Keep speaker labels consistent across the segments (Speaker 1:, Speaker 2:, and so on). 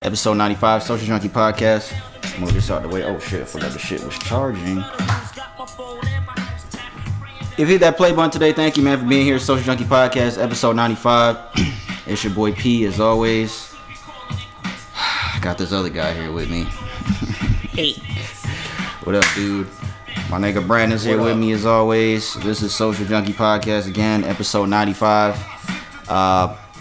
Speaker 1: Episode 95, Social Junkie Podcast. Move this out the way. Oh shit, I forgot the shit was charging. If you hit that play button today, thank you, man, for being here. Social Junkie Podcast, episode 95. It's your boy P, as always. I got this other guy here with me.
Speaker 2: Hey.
Speaker 1: What up, dude? My nigga Brandon's here with me, as always. This is Social Junkie Podcast, again, episode 95.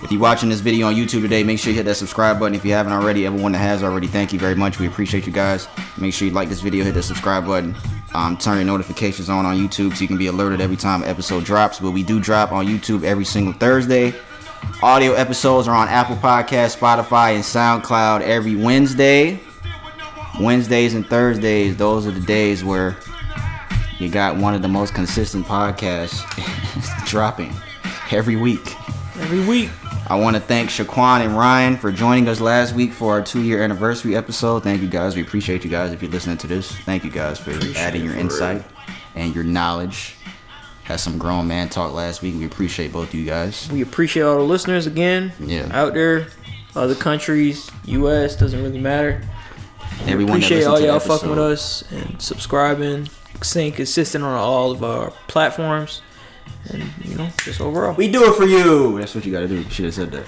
Speaker 1: If you're watching this video on YouTube today, make sure you hit that subscribe button. If you haven't already, everyone that has already, thank you very much. We appreciate you guys. Make sure you like this video, hit the subscribe button. Turn your notifications on YouTube so you can be alerted every time an episode drops. But we do drop on YouTube every single Thursday. Audio episodes are on Apple Podcasts, Spotify, and SoundCloud every Wednesday. Wednesdays and Thursdays, those are the days where you got one of the most consistent podcasts dropping every week.
Speaker 2: Every week.
Speaker 1: I want to thank Shaquan and Ryan for joining us last week for our 2-year anniversary episode. Thank you guys. We appreciate you guys if you're listening to this. Thank you guys for adding your insight and your knowledge. Had some grown man talk last week. We appreciate both of you guys.
Speaker 2: We appreciate all the listeners again.
Speaker 1: Yeah.
Speaker 2: Out there, other countries, U.S., doesn't really matter.
Speaker 1: Everyone
Speaker 2: we appreciate
Speaker 1: that
Speaker 2: all
Speaker 1: to
Speaker 2: y'all
Speaker 1: episode.
Speaker 2: fucking with us and subscribing, staying consistent on all of our platforms. And, you know, just overall.
Speaker 1: We do it for you. That's what you got to do. You should have said that.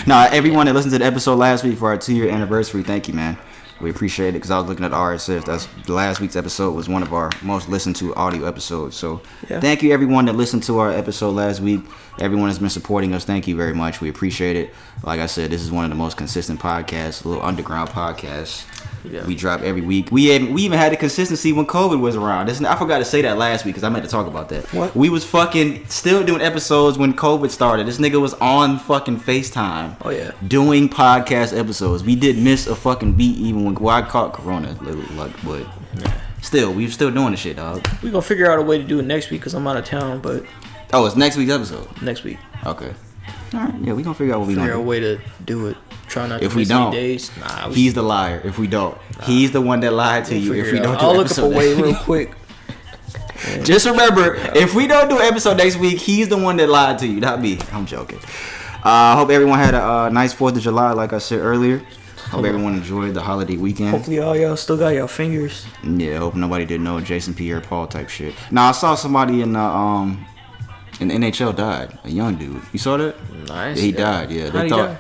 Speaker 1: Nah, everyone that listened to the episode last week for our 2-year anniversary, thank you, man. We appreciate it because I was looking at the RSS. That's last week's episode was one of our most listened to audio episodes. So Thank you, everyone that listened to our episode last week. Everyone has been supporting us. Thank you very much. We appreciate it. Like I said, this is one of the most consistent podcasts, a little underground podcast. Yeah. We drop every week. We even had the consistency when COVID was around. I forgot to say that last week because I meant to talk about that.
Speaker 2: What?
Speaker 1: We was fucking still doing episodes when COVID started. This nigga was on fucking FaceTime.
Speaker 2: Oh, yeah.
Speaker 1: Doing podcast episodes. We did miss a fucking beat even when I caught Corona. But still, we were still doing the shit, dog.
Speaker 2: We gonna figure out a way to do it next week because I'm out of town, but...
Speaker 1: Oh, it's next week's episode?
Speaker 2: Next week.
Speaker 1: Okay. Alright, yeah, we gonna figure out what we gonna do.
Speaker 2: Figure out a way to do it. Try not
Speaker 1: if
Speaker 2: to
Speaker 1: we
Speaker 2: miss
Speaker 1: don't,
Speaker 2: any days.
Speaker 1: He's the liar. If we don't, he's the one that lied to you. If we don't do
Speaker 2: I'll
Speaker 1: episode
Speaker 2: look up a way real quick.
Speaker 1: Just remember, if we don't do episode next week, he's the one that lied to you, not me. I'm joking. I hope everyone had a nice 4th of July, like I said earlier. Hope everyone enjoyed the holiday weekend.
Speaker 2: Hopefully all y'all still got y'all fingers.
Speaker 1: Yeah, hope nobody did no Jason Pierre-Paul type shit. Now I saw somebody in the NHL died. A young dude. You saw that?
Speaker 2: Nice.
Speaker 1: Yeah, he died. Yeah,
Speaker 2: How'd he die?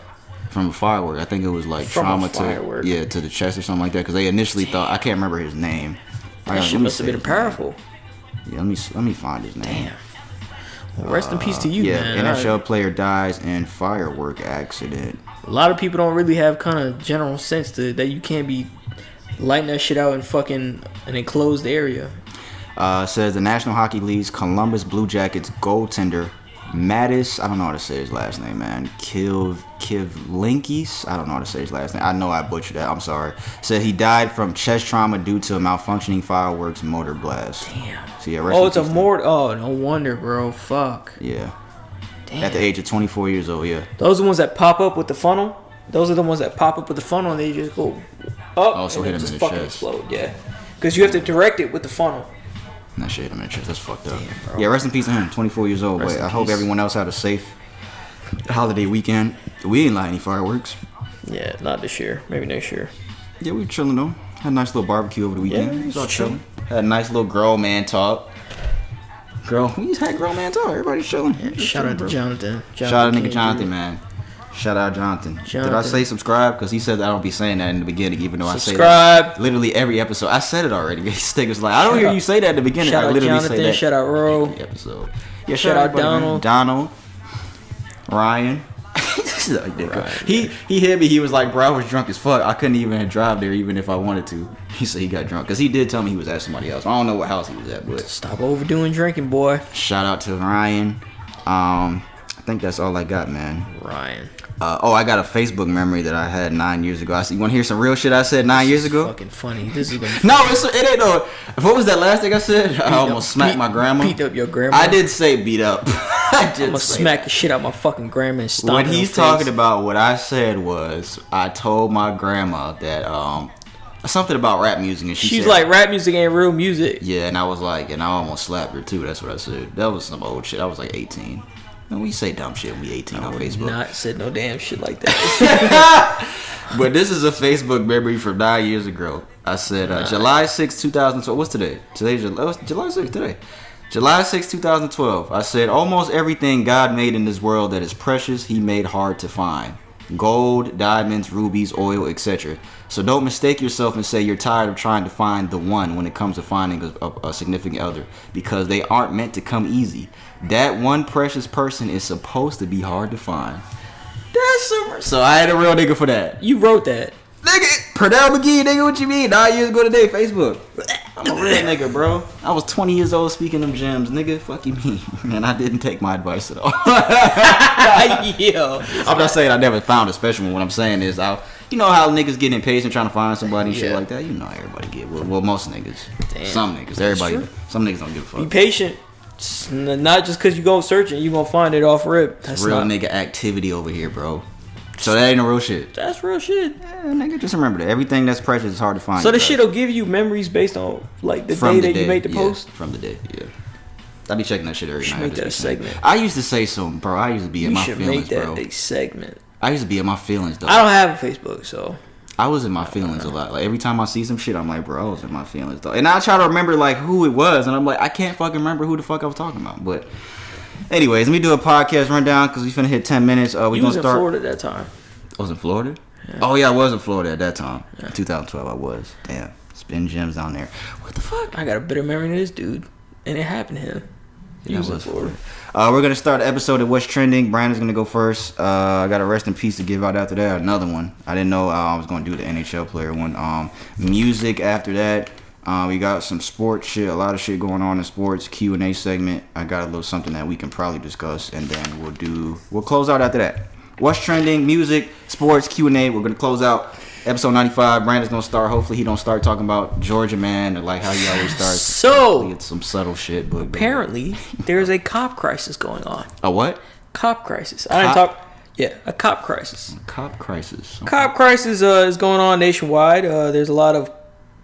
Speaker 1: From a firework. I think it was like
Speaker 2: From
Speaker 1: trauma
Speaker 2: a firework.
Speaker 1: to the chest or something like that. Because they initially thought, I can't remember his name.
Speaker 2: That shit must have been powerful.
Speaker 1: Yeah, let me find his name.
Speaker 2: Damn. Well, rest in peace to you, man.
Speaker 1: NHL player dies in firework accident.
Speaker 2: A lot of people don't really have kind of general sense that you can't be lighting that shit out in fucking an enclosed area.
Speaker 1: Says the National Hockey League's Columbus Blue Jackets goaltender Mattis, I don't know how to say his last name, man. Kivlinkis, I don't know how to say his last name. I know I butchered that. I'm sorry. Said he died from chest trauma due to a malfunctioning fireworks motor blast.
Speaker 2: Damn.
Speaker 1: So yeah,
Speaker 2: it's a mortar. Oh, no wonder, bro. Fuck.
Speaker 1: Yeah.
Speaker 2: Damn.
Speaker 1: At the age of 24 years old, yeah.
Speaker 2: Those are the ones that pop up with the funnel. Those are the ones that pop up with the funnel and they just go up.
Speaker 1: Oh, so
Speaker 2: and
Speaker 1: hit him
Speaker 2: just
Speaker 1: in the
Speaker 2: fucking
Speaker 1: chest.
Speaker 2: explode. Yeah. Because you have to direct it with the funnel.
Speaker 1: That shit hit him in the chest. That's fucked up.
Speaker 2: Damn,
Speaker 1: Yeah, rest in peace to him. 24 years old. But I hope everyone else had a safe holiday weekend. We didn't light any fireworks.
Speaker 2: Yeah, not this year. Maybe next year.
Speaker 1: Yeah, we were chilling though. Had a nice little barbecue over the weekend.
Speaker 2: Yeah,
Speaker 1: We was all
Speaker 2: chilling.
Speaker 1: Had a nice little grown man talk. We just had grown man talk. Everybody's chilling.
Speaker 2: Yeah, shout out to Jonathan.
Speaker 1: Shout out to nigga Jonathan, man. Shout out Jonathan. Did I say subscribe? Because he said I don't be saying that in the beginning, even though I say that literally every episode. I said it already. His niggas like, I don't hear you say that in the beginning.
Speaker 2: Shout
Speaker 1: I
Speaker 2: out
Speaker 1: literally
Speaker 2: Jonathan.
Speaker 1: say that
Speaker 2: Shout out Ro.
Speaker 1: every episode. Yeah,
Speaker 2: Shout out
Speaker 1: everybody,
Speaker 2: Donald.
Speaker 1: Ryan. He hit me. He was like, bro, I was drunk as fuck. I couldn't even drive there even if I wanted to. He said he got drunk because he did tell me he was at somebody else. I don't know what house he was at, but
Speaker 2: Stop overdoing drinking, boy.
Speaker 1: shout out to Ryan. I think that's all I got, man.
Speaker 2: Ryan.
Speaker 1: I got a Facebook memory that I had 9 years ago. You want to hear some real shit I said 9 years ago?
Speaker 2: Fucking funny. This is gonna.
Speaker 1: No, it ain't no. What was that last thing I said? I almost smacked my grandma.
Speaker 2: Beat up your grandma.
Speaker 1: I did say beat up. I'm
Speaker 2: gonna smack the shit out my fucking grandma and stomp
Speaker 1: What
Speaker 2: her
Speaker 1: he's
Speaker 2: face.
Speaker 1: talking about, what I said was, I told my grandma that something about rap music, and
Speaker 2: She's
Speaker 1: said,
Speaker 2: like, rap music ain't real music.
Speaker 1: yeah, and I was like, and I almost slapped her too. That's what I said. That was some old shit. I was like 18. Man, we say dumb shit when we 18 on Facebook.
Speaker 2: Not said no damn shit like that.
Speaker 1: But this is a Facebook memory from 9 years ago. I said July 6, 2012. What's today? Today's July 6 today. July 6, 2012. I said, almost everything God made in this world that is precious, he made hard to find. Gold, diamonds, rubies, oil, etc. So don't mistake yourself and say you're tired of trying to find the one when it comes to finding a significant other, because they aren't meant to come easy. That one precious person is supposed to be hard to find. That's super. So I had a real nigga for that.
Speaker 2: You wrote that.
Speaker 1: Nigga, Penile McGee, nigga, what you mean? 9 years ago today, Facebook. I'm a real nigga, bro. I was 20 years old speaking them gems, nigga. Fuck you mean? And I didn't take my advice at all.
Speaker 2: Yo.
Speaker 1: I'm not saying I never found a special one. What I'm saying is, you know how niggas get impatient trying to find somebody and shit like that? You know how everybody get. Well, most niggas. Damn. Some niggas. Everybody. Some niggas don't give a fuck.
Speaker 2: Be patient. Not just because you go searching, you gonna find it off rip.
Speaker 1: That's real nigga activity over here, bro. So that ain't no real shit.
Speaker 2: That's real shit.
Speaker 1: Yeah, nigga, just remember that. Everything that's precious is hard to find.
Speaker 2: So the shit'll give you memories based on like the day that you made the post?
Speaker 1: From the day, yeah. I be checking that shit every night.
Speaker 2: Make that a segment.
Speaker 1: I used to say something, bro. I used to be in my feelings, bro.
Speaker 2: You should make that a segment.
Speaker 1: I used to be in my feelings, though.
Speaker 2: I don't have a Facebook, so.
Speaker 1: I was in my feelings a lot. Like, every time I see some shit, I'm like, bro, I was in my feelings, though. And I try to remember, like, who it was. And I'm like, I can't fucking remember who the fuck I was talking about. But anyways, let me do a podcast rundown because we finna hit 10 minutes. We
Speaker 2: was in Florida at that time.
Speaker 1: I was in Florida?
Speaker 2: Yeah.
Speaker 1: Oh, yeah, I was in Florida at that time. Yeah. 2012, I was. Damn. Spin gems down there. What the fuck?
Speaker 2: I got a better memory than this dude. And it happened to him. He was in Florida.
Speaker 1: We're going to start the episode of What's Trending. Brandon's going to go first. I got a rest in peace to give out after that. Another one. I didn't know I was going to do the NHL player one. Music after that. We got some sports shit. A lot of shit going on in sports. Q&A segment. I got a little something that we can probably discuss. And then we'll close out after that. What's trending? Music, sports, Q&A. We're going to close out episode 95. Brandon's going to start. Hopefully he don't start talking about Georgia Man or like how he always starts.
Speaker 2: So,
Speaker 1: it's some subtle shit. But
Speaker 2: apparently, there's a cop crisis going on.
Speaker 1: A what?
Speaker 2: Cop crisis. I didn't talk. Yeah, a cop crisis.
Speaker 1: Cop crisis. Okay.
Speaker 2: Cop crisis is going on nationwide. There's a lot of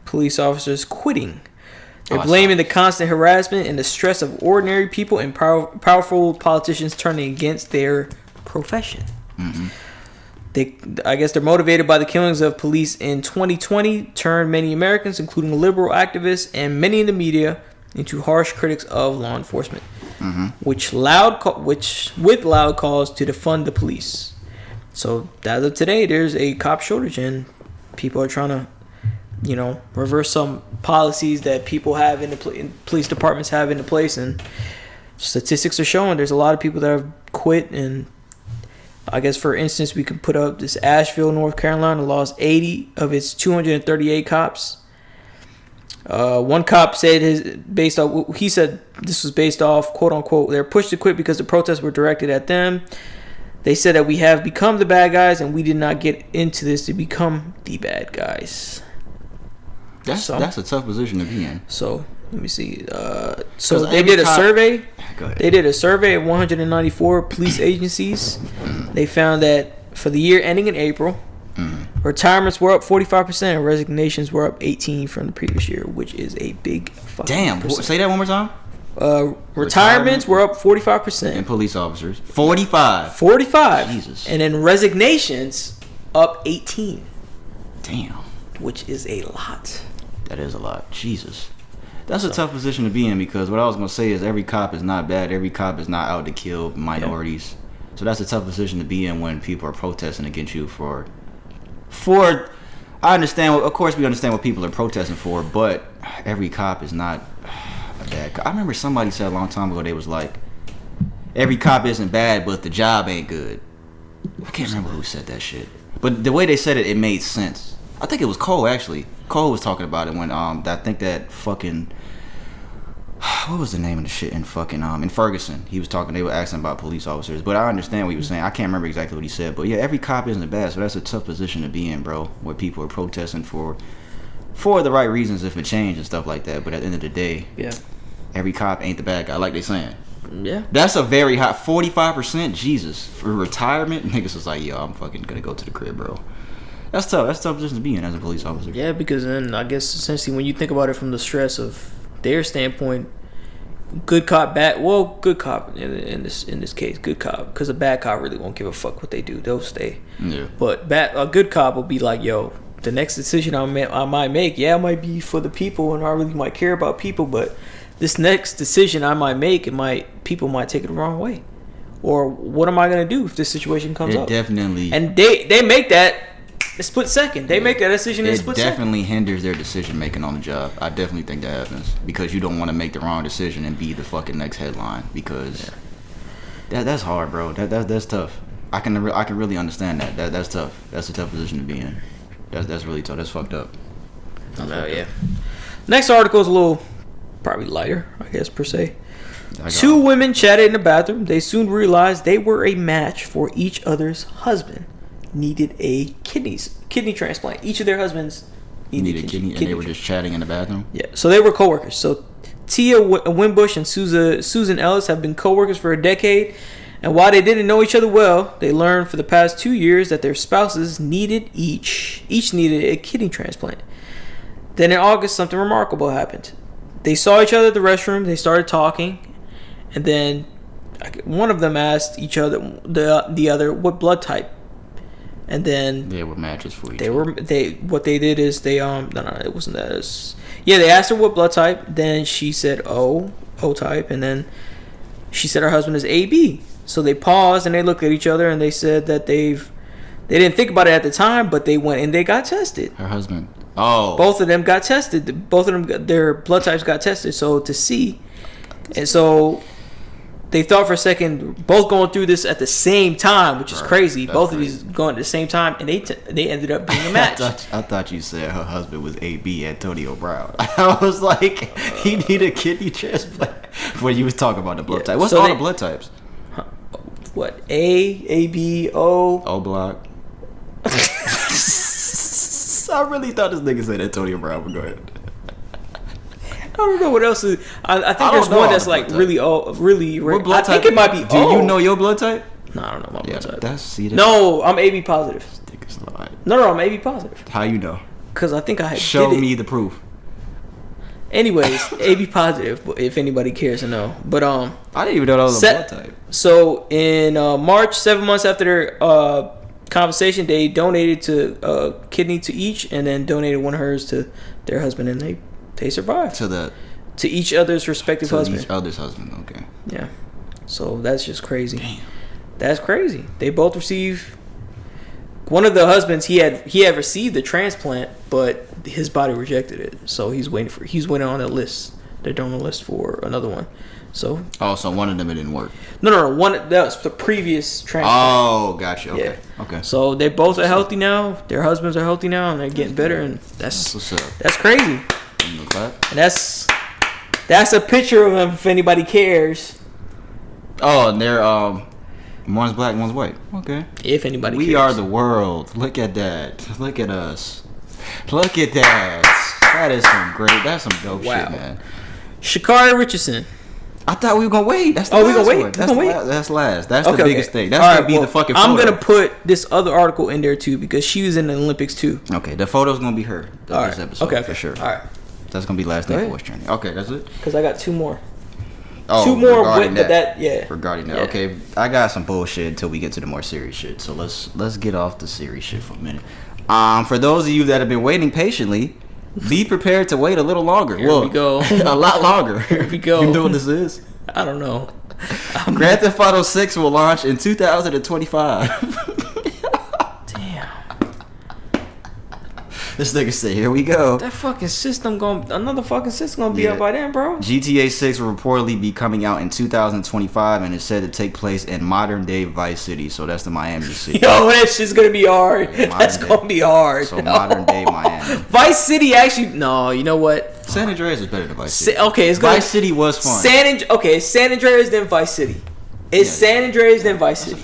Speaker 2: police officers quitting. They're blaming the constant harassment and the stress of ordinary people and powerful politicians turning against their profession. Mm-hmm. I guess they're motivated by the killings of police in 2020, turned many Americans, including liberal activists and many in the media, into harsh critics of law enforcement, with loud calls to defund the police. So as of today, there's a cop shortage, and people are trying to, reverse some policies that people have in the police departments have into place, and statistics are showing there's a lot of people that have quit. And I guess, for instance, we could put up this Asheville, North Carolina, lost 80 of its 238 cops. One cop said he said this was based off, quote unquote, they're pushed to quit because the protests were directed at them. They said that we have become the bad guys and we did not get into this to become the bad guys. That's
Speaker 1: a tough position to be in.
Speaker 2: So let me see. So they did a survey.
Speaker 1: Go ahead.
Speaker 2: They did a survey of 194 police agencies. They found that for the year ending in April, retirements were up 45% and resignations were up 18% from the previous year, which is a big fucking percent.
Speaker 1: Say that one more time.
Speaker 2: Retirements were up 45%.
Speaker 1: And police officers 45. Jesus.
Speaker 2: And then resignations up 18%.
Speaker 1: Damn.
Speaker 2: Which is a lot.
Speaker 1: That is a lot. Jesus. That's a tough position to be in, because what I was going to say is every cop is not bad. Every cop is not out to kill minorities. Yeah. So that's a tough position to be in when people are protesting against you for I understand, of course we understand what people are protesting for, but every cop is not a bad cop. I remember somebody said a long time ago, they was like, every cop isn't bad, but the job ain't good. I can't remember who said that shit. But the way they said it, it made sense. I think it was Cole, actually. Cole was talking about it when I think that fucking, what was the name of the shit in fucking in Ferguson? He was talking. They were asking about police officers, but I understand what he was saying. I can't remember exactly what he said, but yeah, every cop isn't bad, so that's a tough position to be in, bro. Where people are protesting for the right reasons, if it change and stuff like that. But at the end of the day, every cop ain't the bad guy, like they saying.
Speaker 2: Yeah,
Speaker 1: that's a very high 45%. Jesus, for retirement, niggas is like, yo, I'm fucking gonna go to the crib, bro. That's tough. That's a tough position to be in as a police officer.
Speaker 2: Yeah, because then I guess essentially when you think about it from the stress of their standpoint, good cop, bad. Well, good cop in this case, good cop, because a bad cop really won't give a fuck what they do. They'll stay.
Speaker 1: Yeah.
Speaker 2: But a good cop will be like, yo, the next decision I might make, it might be for the people, and I really might care about people, but this next decision I might make, people might take it the wrong way, or what am I gonna do if this situation comes up?
Speaker 1: Definitely.
Speaker 2: And they make that a split second. They make that decision in a split second.
Speaker 1: It definitely hinders their decision making on the job. I definitely think that happens because you don't want to make the wrong decision and be the fucking next headline, because that's hard, bro. That's tough. I can really understand that. That's tough. That's a tough position to be in. That's really tough. That's fucked up.
Speaker 2: Yeah. Next article is a little probably lighter, I guess, per se. Two women chatted in the bathroom. They soon realized they were a match for each other's husband. Needed a kidney transplant. Each of their husbands needed a kidney,
Speaker 1: and they were just chatting in the bathroom.
Speaker 2: Yeah, so they were coworkers. So Tia Winbush and Susan Ellis have been coworkers for a decade, and while they didn't know each other well, they learned for the past 2 years that their spouses each needed a kidney transplant. Then in August, something remarkable happened. They saw each other at the restroom. They started talking, and then one of them asked each other, the other, what blood type. And then
Speaker 1: they were matches for each other.
Speaker 2: What they did is they no, it wasn't that. They asked her what blood type. Then she said O type, and then she said her husband is AB. So they paused and they looked at each other and they said that they didn't think about it at the time, but they went and they got tested.
Speaker 1: Her husband. Oh.
Speaker 2: Both of them got tested. Both of them, their blood types got tested. So to see, and so. They thought for a second, both going through this at the same time, which is crazy. Both of these going at the same time, and they ended up being a match.
Speaker 1: I thought you said her husband was AB, Antonio Brown. I was like, he needed a kidney transplant. When you was talking about the blood type. What's all the blood types?
Speaker 2: What? A, B, O.
Speaker 1: O block. I really thought this nigga said Antonio Brown, but go ahead.
Speaker 2: I don't know what else is. I think there's one that's like really
Speaker 1: what blood type?
Speaker 2: I think it might be.
Speaker 1: Do you know your blood type?
Speaker 2: No, I don't know my blood type.
Speaker 1: No,
Speaker 2: I'm AB positive. No, I'm AB positive.
Speaker 1: How you know?
Speaker 2: Because I think I had.
Speaker 1: Show me the proof.
Speaker 2: Anyways, AB positive. If anybody cares to know, but
Speaker 1: I didn't even know that was a blood type.
Speaker 2: So in March, 7 months after their conversation, they donated to kidney to each, and then donated one of hers to their husband, and they survived to each other's respective husband.
Speaker 1: Each other's husband, okay.
Speaker 2: Yeah. So that's just crazy.
Speaker 1: Damn.
Speaker 2: That's crazy. They both received. One of the husbands he had received the transplant, but his body rejected it. So he's waiting on a list. They're doing a list for another one. So.
Speaker 1: Oh, so one of them it didn't work.
Speaker 2: No. One that was the previous transplant.
Speaker 1: Oh, gotcha. Okay.
Speaker 2: Yeah.
Speaker 1: Okay.
Speaker 2: So they both are healthy now. Their husbands are healthy now, and they're getting better. And that's
Speaker 1: what's up.
Speaker 2: That's crazy.
Speaker 1: And
Speaker 2: that's a picture of them if anybody cares.
Speaker 1: Oh, and they're one's black, one's white. Okay.
Speaker 2: If anybody cares.
Speaker 1: We are the world. Look at that. Look at us. Look at that. That is that's some dope shit, man.
Speaker 2: Shikari Richardson.
Speaker 1: I thought we were gonna wait. That's the
Speaker 2: we gonna wait.
Speaker 1: That's last. That's the biggest thing. That's gonna be the fucking photo.
Speaker 2: I'm gonna put this other article in there too because she was in the Olympics too.
Speaker 1: Okay, the photo's gonna be her. This episode.
Speaker 2: Okay,
Speaker 1: for sure.
Speaker 2: All right.
Speaker 1: That's gonna be last day voice training. Okay, that's it.
Speaker 2: Because I got two more.
Speaker 1: Oh,
Speaker 2: two more regarding that.
Speaker 1: Regarding that, okay. I got some bullshit until we get to the more serious shit. So let's get off the serious shit for a minute. For those of you that have been waiting patiently, be prepared to wait a little longer.
Speaker 2: Here we go.
Speaker 1: A lot longer.
Speaker 2: Here we go.
Speaker 1: You know what this is?
Speaker 2: I don't know.
Speaker 1: Grand Theft Auto 6 will launch in 2025. This nigga said, here we go.
Speaker 2: Another fucking system gonna be up by then, bro.
Speaker 1: GTA 6 will reportedly be coming out in 2025 and is said to take place in modern day Vice City. So that's the Miami City.
Speaker 2: Yo, that shit's gonna be hard. That's gonna be hard.
Speaker 1: So modern day Miami.
Speaker 2: Vice City actually, no, you know what?
Speaker 1: San Andreas is better than Vice City.
Speaker 2: Vice
Speaker 1: City was fun.
Speaker 2: San Andreas then Vice City. It's San Andreas then Vice City.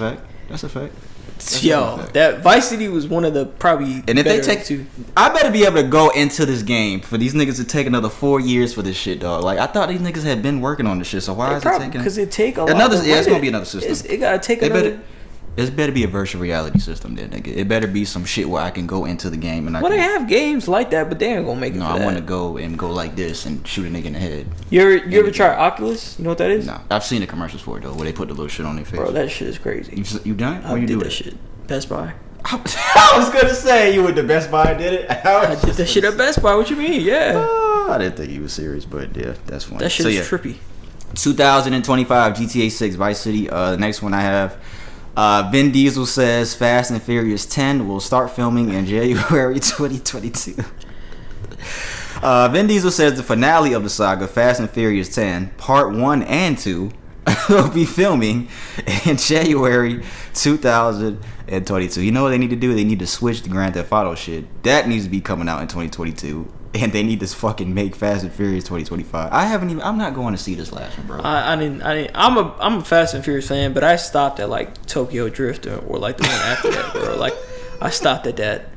Speaker 1: That's a fact.
Speaker 2: That Vice City was one of the probably.
Speaker 1: And if they take I better be able to go into this game for these niggas to take another 4 years for this shit, dog. Like I thought these niggas had been working on this shit, so why is it taking?
Speaker 2: Because it take a lot.
Speaker 1: It's gonna be another system.
Speaker 2: It gotta take another.
Speaker 1: It better be a virtual reality system, then, nigga. It better be some shit where I can go into the game and
Speaker 2: they have games like that, but they ain't gonna make it.
Speaker 1: No, I want to go like this and shoot a nigga in the head.
Speaker 2: You ever try Oculus? You know what that is?
Speaker 1: No, I've seen the commercials for it though, where they put the little shit on their face.
Speaker 2: Bro, that shit is crazy.
Speaker 1: You done it?
Speaker 2: I did that shit. Best Buy.
Speaker 1: I was gonna say you were the Best Buy did it.
Speaker 2: I did that shit at Best Buy. What you mean? Yeah.
Speaker 1: I didn't think he was serious, but yeah, that's funny.
Speaker 2: That shit is trippy.
Speaker 1: 2025 GTA 6 Vice City. The next one I have. Vin Diesel says Fast and Furious 10 will start filming in January 2022. Vin Diesel says the finale of the saga, Fast and Furious 10, Part 1 and 2, will be filming in January 2022. You know what they need to do? They need to switch the Grand Theft Auto shit. That needs to be coming out in 2022. And they need to fucking make Fast and Furious 2025. I'm not going to see this last one, bro.
Speaker 2: I'm a Fast and Furious fan, but I stopped at like Tokyo Drift or like the one after that, bro. Like I stopped at that.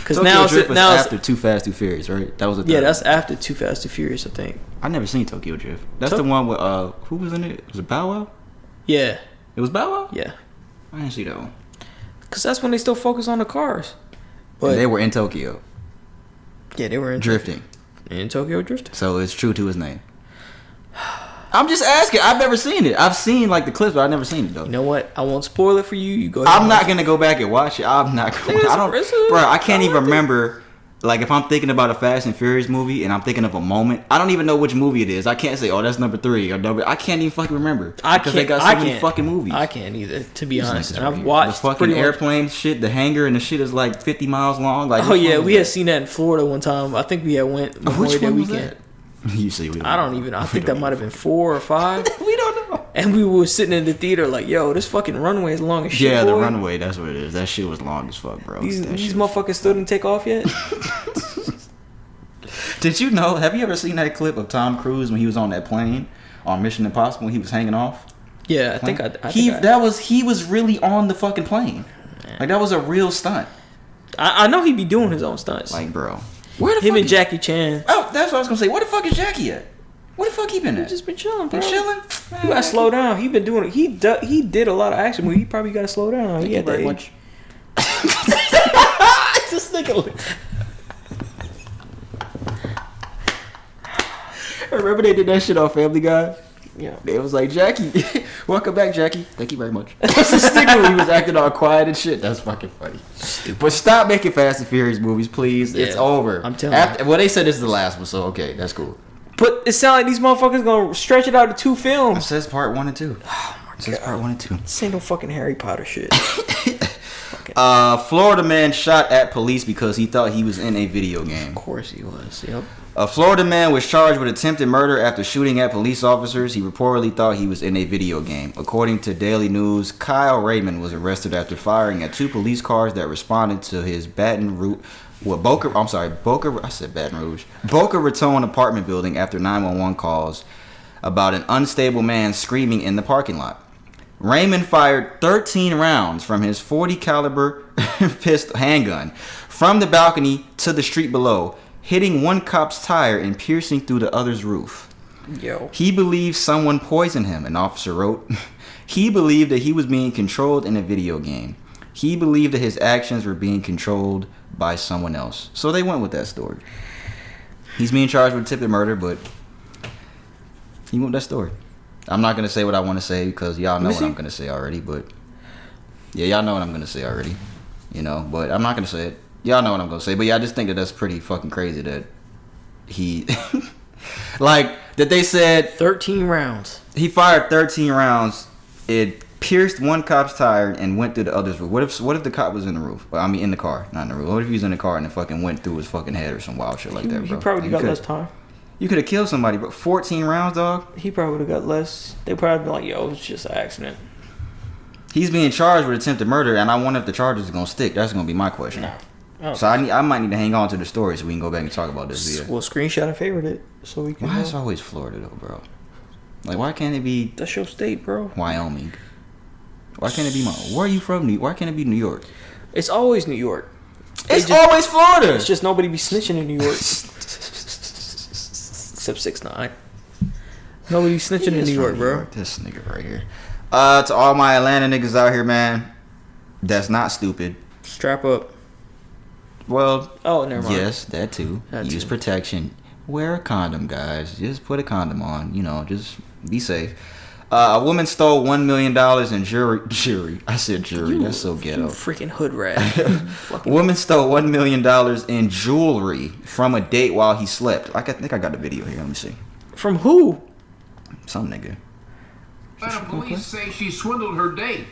Speaker 2: Because now it's
Speaker 1: after Too Fast, Too Furious, right? That was the third.
Speaker 2: Yeah, that's after Too Fast, Too Furious, I think.
Speaker 1: I never seen Tokyo Drift. That's the one with who was in it? Was it Bow Wow?
Speaker 2: Yeah.
Speaker 1: It was Bow Wow?
Speaker 2: Yeah.
Speaker 1: I didn't see that one.
Speaker 2: Because that's when they still focus on the cars.
Speaker 1: But and they were in Tokyo.
Speaker 2: Yeah, they were in
Speaker 1: drifting.
Speaker 2: In Tokyo drifting.
Speaker 1: So it's true to his name. I'm just asking. I've never seen it. I've seen like the clips, but I've never seen it though.
Speaker 2: You know what? I won't spoil it for you. You go. I'm
Speaker 1: not gonna go back and watch it. I'm not. Bro, I can't even remember. Like if I'm thinking about a Fast and Furious movie and I'm thinking of a moment, I don't even know which movie it is. I can't say, oh, that's number 3 or number. I can't even fucking remember because they got so many fucking movies.
Speaker 2: I can't either, to be honest. And I've watched
Speaker 1: the fucking airplane shit, the hangar, and the shit is like 50 miles long. Like,
Speaker 2: oh yeah, we had seen that in Florida one time. I think we had went
Speaker 1: Memorial Day
Speaker 2: weekend.
Speaker 1: Was that? You see,
Speaker 2: I don't even. I think that might have been 4 or 5.
Speaker 1: We don't know.
Speaker 2: And we were sitting in the theater like, yo, this fucking runway is long as shit.
Speaker 1: Yeah,
Speaker 2: boy.
Speaker 1: the runway. That's what it is. That shit was long as fuck, bro.
Speaker 2: These motherfuckers still didn't take off yet.
Speaker 1: Did you know? Have you ever seen that clip of Tom Cruise when he was on that plane on Mission Impossible? When he was hanging off.
Speaker 2: Yeah, I think I.
Speaker 1: He was really on the fucking plane. Man. Like that was a real stunt.
Speaker 2: I know he be doing his own stunts.
Speaker 1: Like, bro,
Speaker 2: where the fuck and Jackie Chan?
Speaker 1: Oh, that's what I was gonna say. Where the fuck is Jackie at? Where the fuck he been at?
Speaker 2: He just been chilling, bro.
Speaker 1: Been chilling.
Speaker 2: You gotta slow down. He been doing it. He did a lot of action movies. He probably gotta slow down.
Speaker 1: Thank you very much.
Speaker 2: This nigga.
Speaker 1: Remember they did that shit on Family Guy?
Speaker 2: Yeah.
Speaker 1: It was like, Jackie, welcome back, Jackie. Thank you very much. That's the sticker when he was acting all quiet and shit. That's fucking funny. Stupid. But stop making Fast and Furious movies, please. Yeah, it's over.
Speaker 2: I'm telling you.
Speaker 1: Well, they said this is the last one, so okay, that's cool.
Speaker 2: But it sounds like these motherfuckers gonna stretch it out to 2 films.
Speaker 1: It says part 1 and 2.
Speaker 2: Oh my god. It
Speaker 1: says part 1 and 2.
Speaker 2: This ain't no fucking Harry Potter shit.
Speaker 1: Florida man shot at police because he thought he was in a video game.
Speaker 2: Of course he was. Yep.
Speaker 1: A Florida man was charged with attempted murder after shooting at police officers. He reportedly thought he was in a video game. According to Daily News, Kyle Raymond was arrested after firing at 2 police cars that responded to his Boca Raton apartment building after 911 calls about an unstable man screaming in the parking lot. Raymond fired 13 rounds from his .40 caliber pistol handgun from the balcony to the street below, hitting one cop's tire and piercing through the other's roof.
Speaker 2: Yo.
Speaker 1: He believes someone poisoned him, an officer wrote. He believed that he was being controlled in a video game. He believed that his actions were being controlled by someone else. So they went with that story. He's being charged with attempted murder, but he went with that story. I'm not going to say what I want to say because y'all know what I'm going to say already, but yeah, y'all know what I'm going to say already, you know, but I'm not going to say it. Y'all know what I'm going to say, but yeah, I just think that that's pretty fucking crazy that he, like, that they said
Speaker 2: 13 rounds.
Speaker 1: He fired 13 rounds. It pierced one cop's tire and went through the other's roof. What if the cop was in the roof? I mean, in the car, not in the roof. What if he was in the car and it fucking went through his fucking head or some wild shit like that, bro?
Speaker 2: He probably got less time.
Speaker 1: You could have killed somebody, bro. 14 rounds, dog.
Speaker 2: He probably would have got less. They probably been like, yo, it's just an accident.
Speaker 1: He's being charged with attempted murder, and I wonder if the charges are going to stick. That's going to be my question. No. So I might need to hang on to the story so we can go back and talk about this video.
Speaker 2: Well, screenshot and favorite it so we can.
Speaker 1: Why is it always Florida, though, bro? Like, why can't it be...
Speaker 2: That's your state, bro.
Speaker 1: Wyoming. Why can't it be... Where are you from? Why can't it be New York?
Speaker 2: It's always New York.
Speaker 1: It's always Florida.
Speaker 2: It's just nobody be snitching in New York. Except 6ix9ine. Nobody snitching in New York, bro.
Speaker 1: This nigga right here. To all my Atlanta niggas out here, man. That's not stupid.
Speaker 2: Strap up.
Speaker 1: Well,
Speaker 2: oh, never mind.
Speaker 1: Yes, that too. Use protection. Wear a condom, guys. Just put a condom on. You know, just be safe. A woman stole $1 million in jewelry. I said jewelry. That's so ghetto.
Speaker 2: You freaking hood rat.
Speaker 1: Woman stole $1 million in jewelry from a date while he slept. I think I got the video here. Let me see.
Speaker 2: From who?
Speaker 1: Some nigga.
Speaker 3: Police say she swindled her date,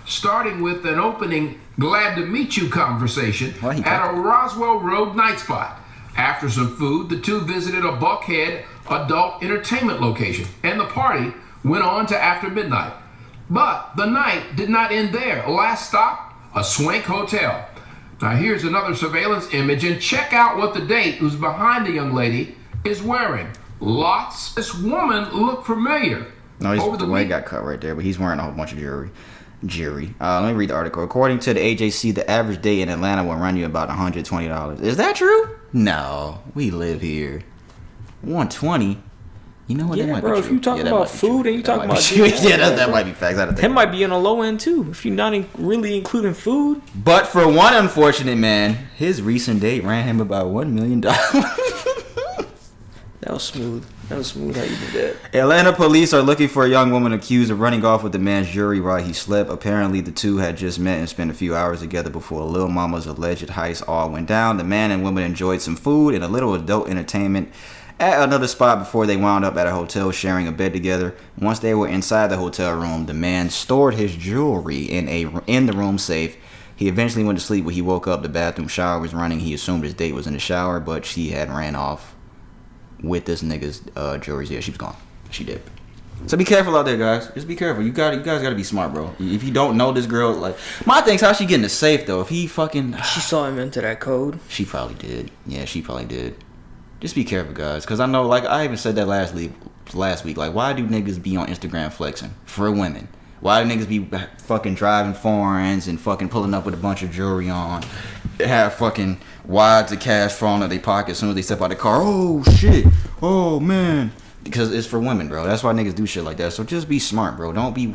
Speaker 3: starting with an opening glad to meet you conversation at a Roswell Road night spot. After some food, the two visited a Buckhead adult entertainment location, and the party went on to after midnight. But the night did not end there. Last stop, a swank hotel. Now here's another surveillance image, and check out what the date who's behind the young lady is wearing. Lots. This woman looked familiar.
Speaker 1: No, the white got cut right there, but he's wearing a whole bunch of jewelry. Let me read the article. According to the AJC, the average day in Atlanta will run you about $120. Is that true? No, we live here. 120. You know what?
Speaker 2: Yeah,
Speaker 1: that might
Speaker 2: bro.
Speaker 1: Be
Speaker 2: if
Speaker 1: true.
Speaker 2: you talking about food and you talking about
Speaker 1: that might be facts.
Speaker 2: That might be on the low end too. If you're not really including food.
Speaker 1: But for one unfortunate man, his recent date ran him about $1 million.
Speaker 2: That was smooth. That was smooth how you did that.
Speaker 1: Atlanta police are looking for a young woman accused of running off with the man's jewelry while he slept. Apparently, the two had just met and spent a few hours together before Lil Mama's alleged heist all went down. The man and woman enjoyed some food and a little adult entertainment at another spot before they wound up at a hotel sharing a bed together. Once they were inside the hotel room, the man stored his jewelry in the room safe. He eventually went to sleep. When he woke up, the bathroom shower was running. He assumed his date was in the shower, but she had ran off with this nigga's jewelry. Yeah, she was gone. She did. So be careful out there, guys. Just be careful. You guys gotta be smart, bro. If you don't know this girl, like, my thing's how she get in the safe though. If he fucking,
Speaker 2: she saw him into that code.
Speaker 1: She probably did. Yeah, she probably did. Just be careful, guys, because I know, like, I even said that last week. Like, why do niggas be on Instagram flexing for women? Why do niggas be fucking driving foreigns and fucking pulling up with a bunch of jewelry on? Have fucking wads of cash falling out of their pocket as soon as they step out the car. Oh shit. Oh man. Because it's for women, bro. That's why niggas do shit like that. So just be smart, bro. Don't be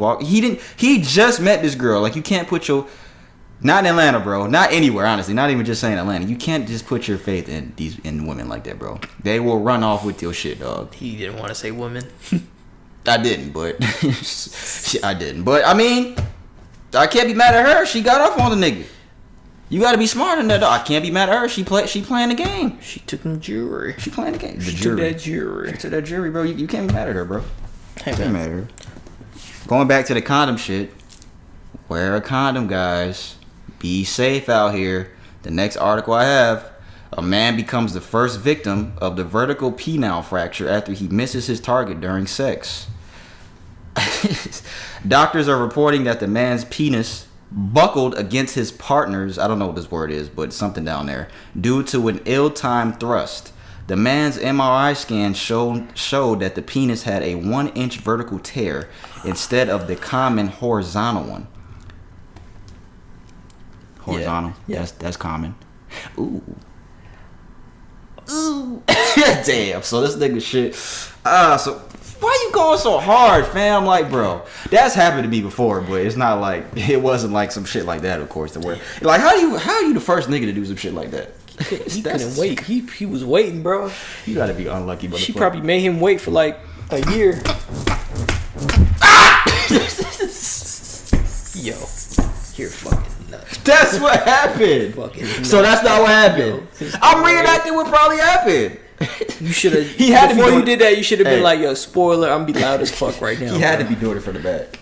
Speaker 1: He just met this girl. Like, you can't put your, not in Atlanta, bro. Not anywhere, honestly. Not even just saying Atlanta. You can't just put your faith in women like that, bro. They will run off with your shit, dog.
Speaker 2: He didn't want to say women.
Speaker 1: I didn't, but I mean, I can't be mad at her. She got off on the nigga. You gotta be smart in that, though. I can't be mad at her. She playing the game.
Speaker 2: She took the jewelry.
Speaker 1: She playing the game.
Speaker 2: She took that jewelry.
Speaker 1: She took that jewelry, bro. You can't be mad at her, bro. Can't be mad at her. Going back to the condom shit. Wear a condom, guys. Be safe out here. The next article I have. A man becomes the first victim of the vertical penile fracture after he misses his target during sex. Doctors are reporting that the man's penis buckled against his partner's, I don't know what this word is, but something down there, due to an ill-timed thrust. The man's MRI scan showed that the penis had a 1-inch vertical tear instead of the common horizontal one. Horizontal? Yeah. That's common. Ooh. Damn. So this nigga shit. So why you going so hard, fam? Like, bro, that's happened to me before, but it's not like, it wasn't like some shit like that, of course. To where, like, how are you the first nigga to do some shit like that?
Speaker 2: He couldn't wait. He was waiting, bro.
Speaker 1: You gotta be unlucky, motherfucker.
Speaker 2: She probably made him wait for like a year. Yo, you're fucking nuts.
Speaker 1: That's what happened. So that's not what happened. I'm reenacting what probably happened.
Speaker 2: You should have. He had before you did that. You should have been like, "Yo, spoiler! I'm be loud as fuck right now."
Speaker 1: He had to be doing it from the back.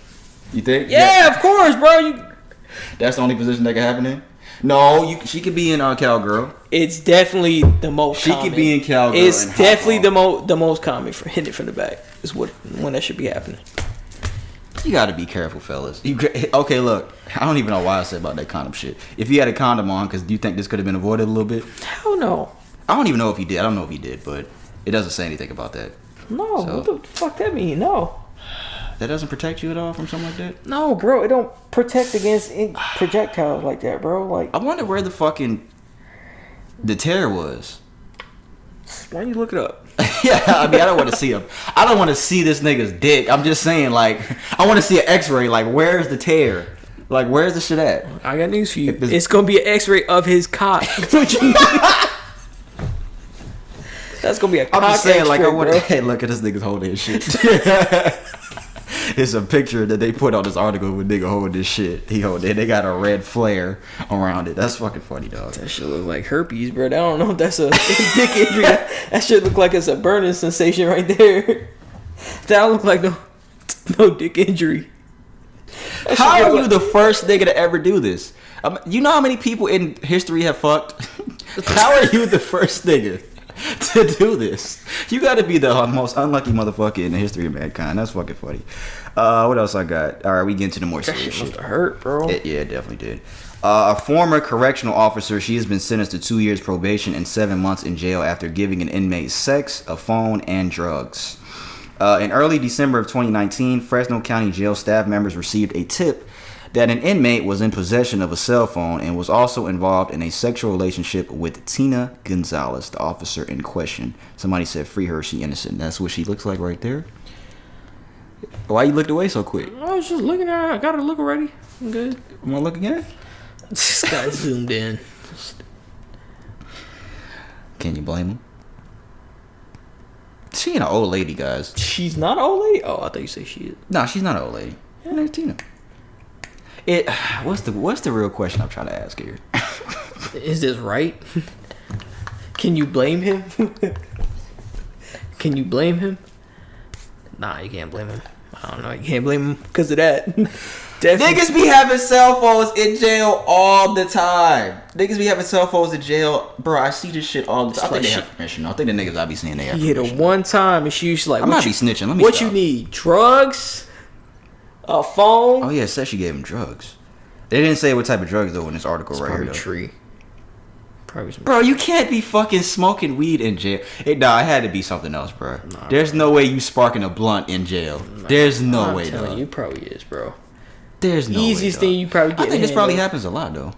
Speaker 1: You think?
Speaker 2: Yeah, of course, bro.
Speaker 1: That's the only position that can happen in. No, she could be in cowgirl.
Speaker 2: It's definitely the most.
Speaker 1: She
Speaker 2: common.
Speaker 1: could be in cowgirl.
Speaker 2: It's definitely the most common for hitting it from the back. Is when that should be happening.
Speaker 1: You gotta be careful, fellas. Okay, look, I don't even know why I said about that condom shit. If you had a condom on, because do you think this could have been avoided a little bit?
Speaker 2: Hell no.
Speaker 1: I don't even know if he did. I don't know if he did, but it doesn't say anything about that.
Speaker 2: No, so, what the fuck that mean? No.
Speaker 1: That doesn't protect you at all from something like that?
Speaker 2: No, bro. It don't protect against projectiles like that, bro. Like,
Speaker 1: I wonder where the tear was.
Speaker 2: Why don't you look it up?
Speaker 1: Yeah, I mean, I don't want to see him. I don't want to see this nigga's dick. I'm just saying, like, I want to see an X-ray. Like, where's the tear? Like, where's the shit at?
Speaker 2: I got news for you. It's gonna be an X-ray of his cock. That's gonna be a cock.
Speaker 1: I'm just saying,
Speaker 2: X-ray,
Speaker 1: like, I want
Speaker 2: bro.
Speaker 1: to. Hey, look at this nigga's holding his shit. It's a picture that they put on this article with nigga holding this shit. They got a red flare around it. That's fucking funny, dog.
Speaker 2: That shit look like herpes, bro. I don't know if that's a dick injury. That shit look like it's a burning sensation right there. That don't look like no dick injury.
Speaker 1: How are you the first nigga to ever do this? You know how many people in history have fucked? How are you the first nigga to do this? You gotta be the most unlucky motherfucker in the history of mankind. That's fucking funny. What else I got? All right, we get into the more serious shit.
Speaker 2: Must have hurt, bro.
Speaker 1: Yeah, it definitely did. A former correctional officer, she has been sentenced to 2 years probation and 7 months in jail after giving an inmate sex, a phone, and drugs. In early December of 2019, Fresno County Jail staff members received a tip that an inmate was in possession of a cell phone and was also involved in a sexual relationship with Tina Gonzalez, the officer in question. Somebody said, free her, she innocent. That's what she looks like right there. Why you looked away so quick?
Speaker 2: I was just looking at her. I got her look already. I'm good.
Speaker 1: You want to look again?
Speaker 2: This guy zoomed in.
Speaker 1: Can you blame him? She ain't an old lady, guys.
Speaker 2: She's not an old lady? Oh, I thought you said she is.
Speaker 1: No, she's not an old lady. Her name's Tina. What's the real question I'm trying to ask here?
Speaker 2: Is this right? Can you blame him? Can you blame him? Nah, you can't blame him. I don't know. You can't blame him because of that. Definitely.
Speaker 1: Niggas be having cell phones in jail all the time. Niggas be having cell phones in jail. Bro, I see this shit all the time. I think they have permission. I think the niggas I be seeing they have
Speaker 2: You hit
Speaker 1: permission.
Speaker 2: her one time and she's like,
Speaker 1: I'm not be snitching. Let me
Speaker 2: What
Speaker 1: stop.
Speaker 2: you need? Drugs? A phone?
Speaker 1: Oh yeah, it said she gave him drugs. They didn't say what type of drugs though in this article
Speaker 2: It's
Speaker 1: right here.
Speaker 2: probably
Speaker 1: Though.
Speaker 2: tree. Probably some.
Speaker 1: Bro, you can't be fucking smoking weed in jail. It had to be something else, bro. Nah, there's no way you sparking a blunt in jail. There's no way, dog.
Speaker 2: You probably is, bro.
Speaker 1: There's no
Speaker 2: easiest
Speaker 1: way,
Speaker 2: thing you probably get.
Speaker 1: I think this probably happens a lot though.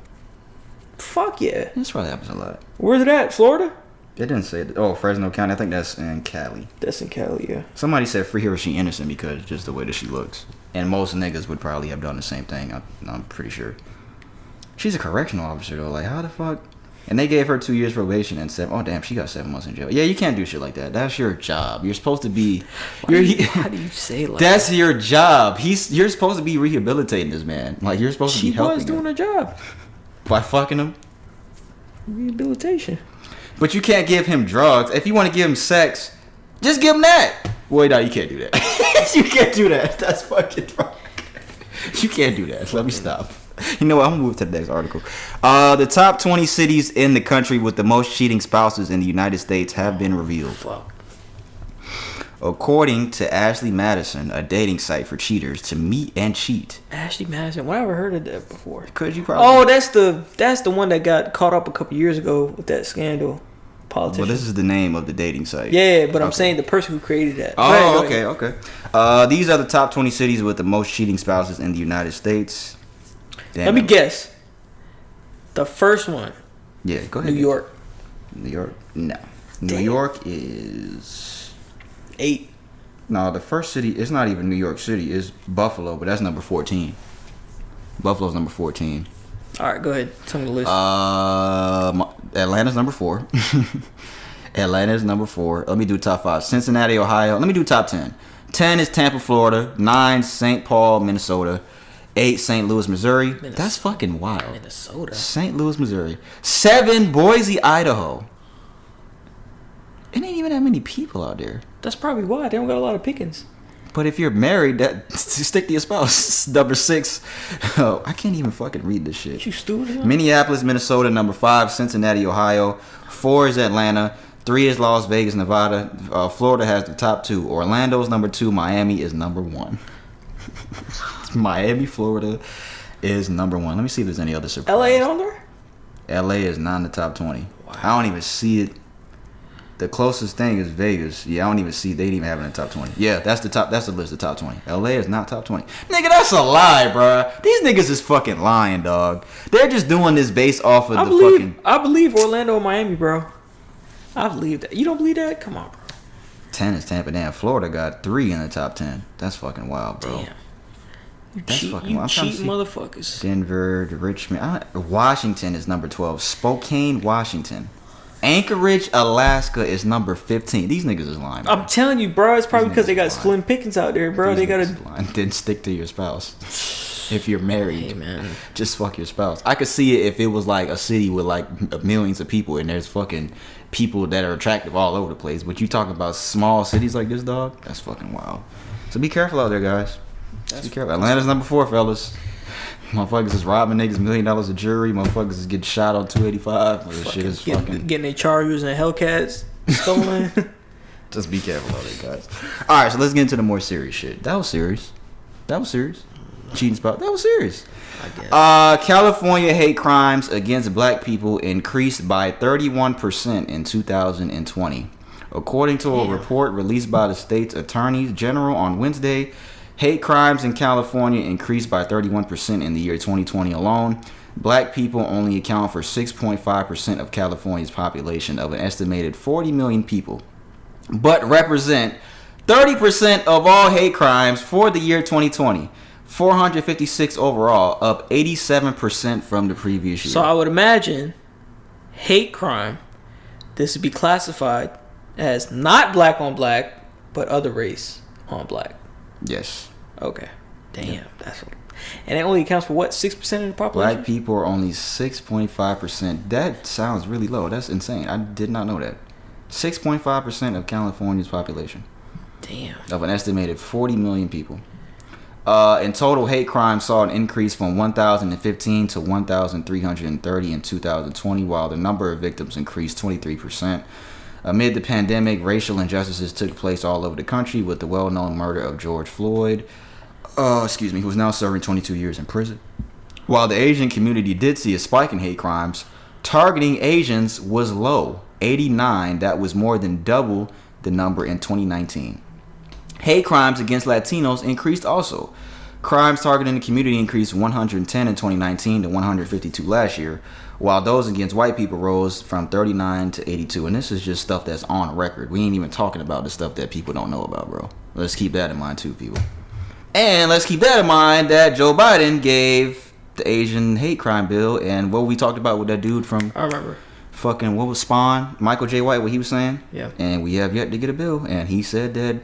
Speaker 2: Fuck yeah.
Speaker 1: This probably happens a lot.
Speaker 2: Where's it at? Florida?
Speaker 1: It didn't say it. Oh, Fresno County. I think that's in Cali.
Speaker 2: That's in Cali, yeah.
Speaker 1: Somebody said free her, she innocent because just the way that she looks. And most niggas would probably have done the same thing. I'm pretty sure. She's a correctional officer though. Like, how the fuck? And they gave her 2 years probation and said, oh damn, she got 7 months in jail. Yeah, you can't do shit like that. That's your job. You're supposed to be.
Speaker 2: How do you say like
Speaker 1: that's your job. You're supposed to be rehabilitating this man. Like, you're supposed to be helping him.
Speaker 2: She was doing her job.
Speaker 1: By fucking him.
Speaker 2: Rehabilitation.
Speaker 1: But you can't give him drugs. If you want to give him sex, just give him that. Wait, no, you can't do that. You can't do that. That's fucking wrong. You can't do that. Let me stop. You know what? I'm gonna move to the next article. The top 20 cities in the country with the most cheating spouses in the United States have been revealed.
Speaker 2: Fuck.
Speaker 1: According to Ashley Madison, a dating site for cheaters to meet and cheat.
Speaker 2: Ashley Madison. Well, I never heard of that before.
Speaker 1: Could you probably?
Speaker 2: Oh, that's the one that got caught up a couple years ago with that scandal. Politician.
Speaker 1: Well, this is the name of the dating site.
Speaker 2: Yeah, but I'm saying the person who created that.
Speaker 1: Oh, okay. These are the top 20 cities with the most cheating spouses in the United States. Damn.
Speaker 2: Let me guess. The first one.
Speaker 1: Yeah, go ahead.
Speaker 2: New York.
Speaker 1: New York? No.
Speaker 2: Damn.
Speaker 1: New York is
Speaker 2: 8.
Speaker 1: No, the first city, it's not even New York City. It's Buffalo, but that's number 14. Buffalo's number 14.
Speaker 2: All right, go ahead. Tell me the list.
Speaker 1: Atlanta's number 4. Atlanta's number 4. Let me do top 5. Cincinnati, Ohio. Let me do top 10. 10 is Tampa, Florida. 9, St. Paul, Minnesota. 8, St. Louis, Missouri. That's fucking wild.
Speaker 2: Minnesota.
Speaker 1: St. Louis, Missouri. 7, Boise, Idaho. It ain't even that many people out there.
Speaker 2: That's probably why. They don't got a lot of pickings.
Speaker 1: But if you're married, that stick to your spouse. Number 6. Oh, I can't even fucking read this shit.
Speaker 2: You stupid.
Speaker 1: Minneapolis, Minnesota. Number 5, Cincinnati, Ohio. 4 is Atlanta. 3 is Las Vegas, Nevada. Florida has the top 2. Orlando's number 2. Miami is number 1. Miami, Florida is number 1. Let me see if there's any other surprises.
Speaker 2: LA ain't on there?
Speaker 1: LA is not in the top 20.
Speaker 2: Wow.
Speaker 1: I don't even see it. The closest thing is Vegas. Yeah, I don't even see. They didn't even have it in the top 20. Yeah, that's the top. That's the list of top 20. LA is not top 20. Nigga, that's a lie, bro. These niggas is fucking lying, dog. They're just doing this based off of
Speaker 2: I believe Orlando and Miami, bro. I believe that. You don't believe that? Come on, bro.
Speaker 1: 10 is Tampa. Damn, Florida got 3 in the top 10. That's fucking wild, bro.
Speaker 2: Damn. cheating motherfuckers.
Speaker 1: Denver, Richmond, Washington is number 12. Spokane, Washington. Anchorage, Alaska is number 15. These niggas is lying.
Speaker 2: I'm telling you, bro. It's probably because they got slim pickings out there, bro. They gotta.
Speaker 1: Then stick to your spouse. If you're married,
Speaker 2: hey, man,
Speaker 1: just fuck your spouse. I could see it if it was like a city with like millions of people and there's fucking people that are attractive all over the place. But you talking about small cities like this, dog? That's fucking wild. So be careful out there, guys. Be careful. Atlanta's number 4, fellas. Motherfuckers is robbing niggas $1 million a jury. Motherfuckers is getting shot on 285. This shit is fucking
Speaker 2: getting their Chargers and Hellcats stolen.
Speaker 1: Just be careful out there, guys. All right, so let's get into the more serious shit. That was serious. Cheating spot. That was serious. California hate crimes against black people increased by 31% in 2020, according to a report released by the state's attorneys general on Wednesday. Hate crimes in California increased by 31% in the year 2020 alone. Black people only account for 6.5% of California's population of an estimated 40 million people, but represent 30% of all hate crimes for the year 2020. 456 overall, up 87% from the previous year.
Speaker 2: So I would imagine hate crime, this would be classified as not black on black, but other race on black.
Speaker 1: Yes.
Speaker 2: Okay. Damn. That's what. And it only accounts for what, 6% of the population?
Speaker 1: Black people are only 6.5%. That sounds really low. That's insane. I did not know that. 6.5% of California's population.
Speaker 2: Damn.
Speaker 1: Of an estimated 40 million people. In total, hate crime saw an increase from 1,015 to 1,330 in 2020, while the number of victims increased 23%. Amid the pandemic, racial injustices took place all over the country, with the well-known murder of George Floyd, who is now serving 22 years in prison. While the Asian community did see a spike in hate crimes, targeting Asians was low, 89. That was more than double the number in 2019. Hate crimes against Latinos increased also. Crimes targeting the community increased 110 in 2019 to 152 last year, while those against white people rose from 39 to 82. And this is just stuff that's on record. We ain't even talking about the stuff that people don't know about, bro. Let's keep that in mind too, people. And let's keep that in mind that Joe Biden gave the Asian hate crime bill, and what we talked about with that dude from...
Speaker 2: I remember.
Speaker 1: Fucking, what was Spawn? Michael J. White, what he was saying?
Speaker 2: Yeah.
Speaker 1: And we have yet to get a bill. And he said that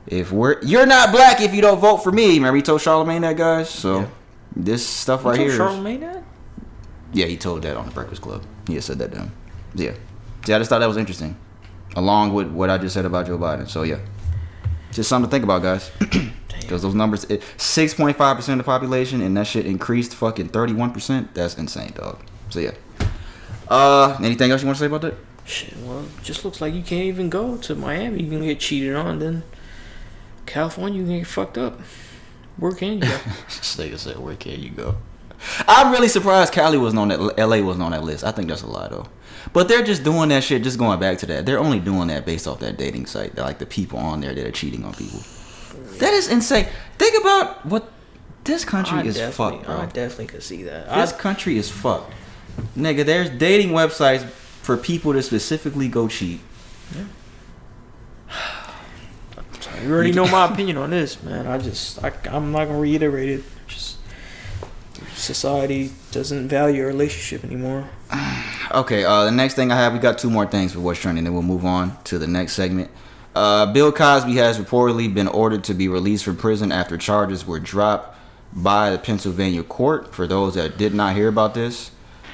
Speaker 1: you're not black if you don't vote for me. Remember he told Charlamagne that, guys? So this stuff right here.
Speaker 2: Charlamagne that?
Speaker 1: Yeah, he told that on the Breakfast Club. He had said that to him. Yeah. See, I just thought that was interesting, along with what I just said about Joe Biden. So yeah, just something to think about, guys. Because those numbers, 6.5% of the population, and that shit increased fucking 31%. That's insane, dog. So yeah. Anything else you want to say about that?
Speaker 2: Shit, well, it just looks like you can't even go to Miami. You're gonna get cheated on. Then California, you can get fucked up. Where can you go?
Speaker 1: This nigga said, where can you go? I'm really surprised Cali wasn't on that. LA wasn't on that list. I think that's a lie, though. But they're just doing that shit. Just going back to that, they're only doing that based off that dating site. Like the people on there that are cheating on people. That is insane. Think about what this country is fucked, bro.
Speaker 2: I definitely could see that.
Speaker 1: This country is fucked. Nigga, there's dating websites for people to specifically go cheat.
Speaker 2: Yeah. You already know my opinion on this, man. I'm not gonna reiterate it. Just society doesn't value a relationship anymore.
Speaker 1: Okay, the next thing I have, we got 2 more things for what's trending, then we'll move on to the next segment. Bill Cosby has reportedly been ordered to be released from prison after charges were dropped by the Pennsylvania court. For those that did not hear about this,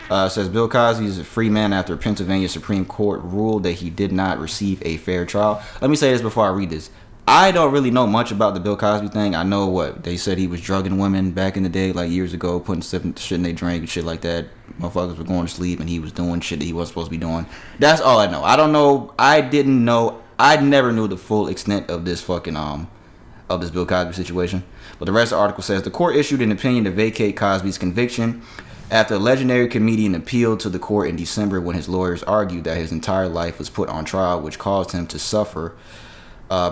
Speaker 1: says Bill Cosby is a free man after Pennsylvania Supreme Court ruled that he did not receive a fair trial. Let me say this before I read this. I don't really know much about the Bill Cosby thing. I know what they said, he was drugging women back in the day, like years ago, putting shit in their drink and shit like that. Motherfuckers were going to sleep and he was doing shit that he wasn't supposed to be doing. That's all I know. I don't know. I never knew the full extent of this fucking of this Bill Cosby situation. But the rest of the article says the court issued an opinion to vacate Cosby's conviction after the legendary comedian appealed to the court in December when his lawyers argued that his entire life was put on trial, which caused him to suffer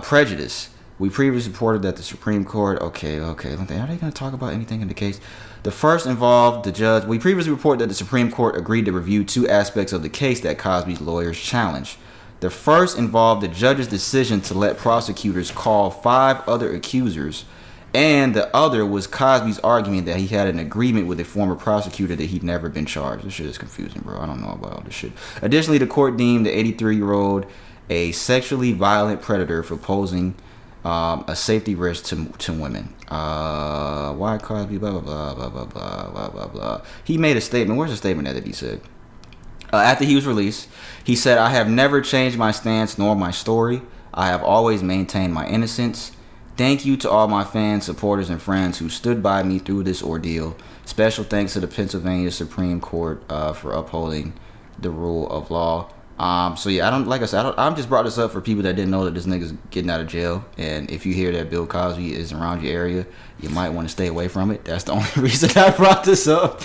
Speaker 1: prejudice. We previously reported that the Supreme Court... Okay. Are they going to talk about anything in the case? The first involved the judge... We previously reported that the Supreme Court agreed to review 2 aspects of the case that Cosby's lawyers challenged. The first involved the judge's decision to let prosecutors call 5 other accusers And the other was Cosby's argument that he had an agreement with a former prosecutor that he'd never been charged. This shit is confusing, bro. I don't know about all this shit. Additionally, the court deemed the 83-year-old a sexually violent predator for posing a safety risk to women. Why Cosby? Blah blah blah blah blah blah blah blah blah. He made a statement. Where's the statement that he said? After he was released, he said, "I have never changed my stance nor my story. I have always maintained my innocence. Thank you to all my fans, supporters, and friends who stood by me through this ordeal. Special thanks to the Pennsylvania Supreme Court for upholding the rule of law." So yeah, I'm just brought this up for people that didn't know that this nigga's getting out of jail. And if you hear that Bill Cosby is around your area, you might want to stay away from it. That's the only reason I brought this up.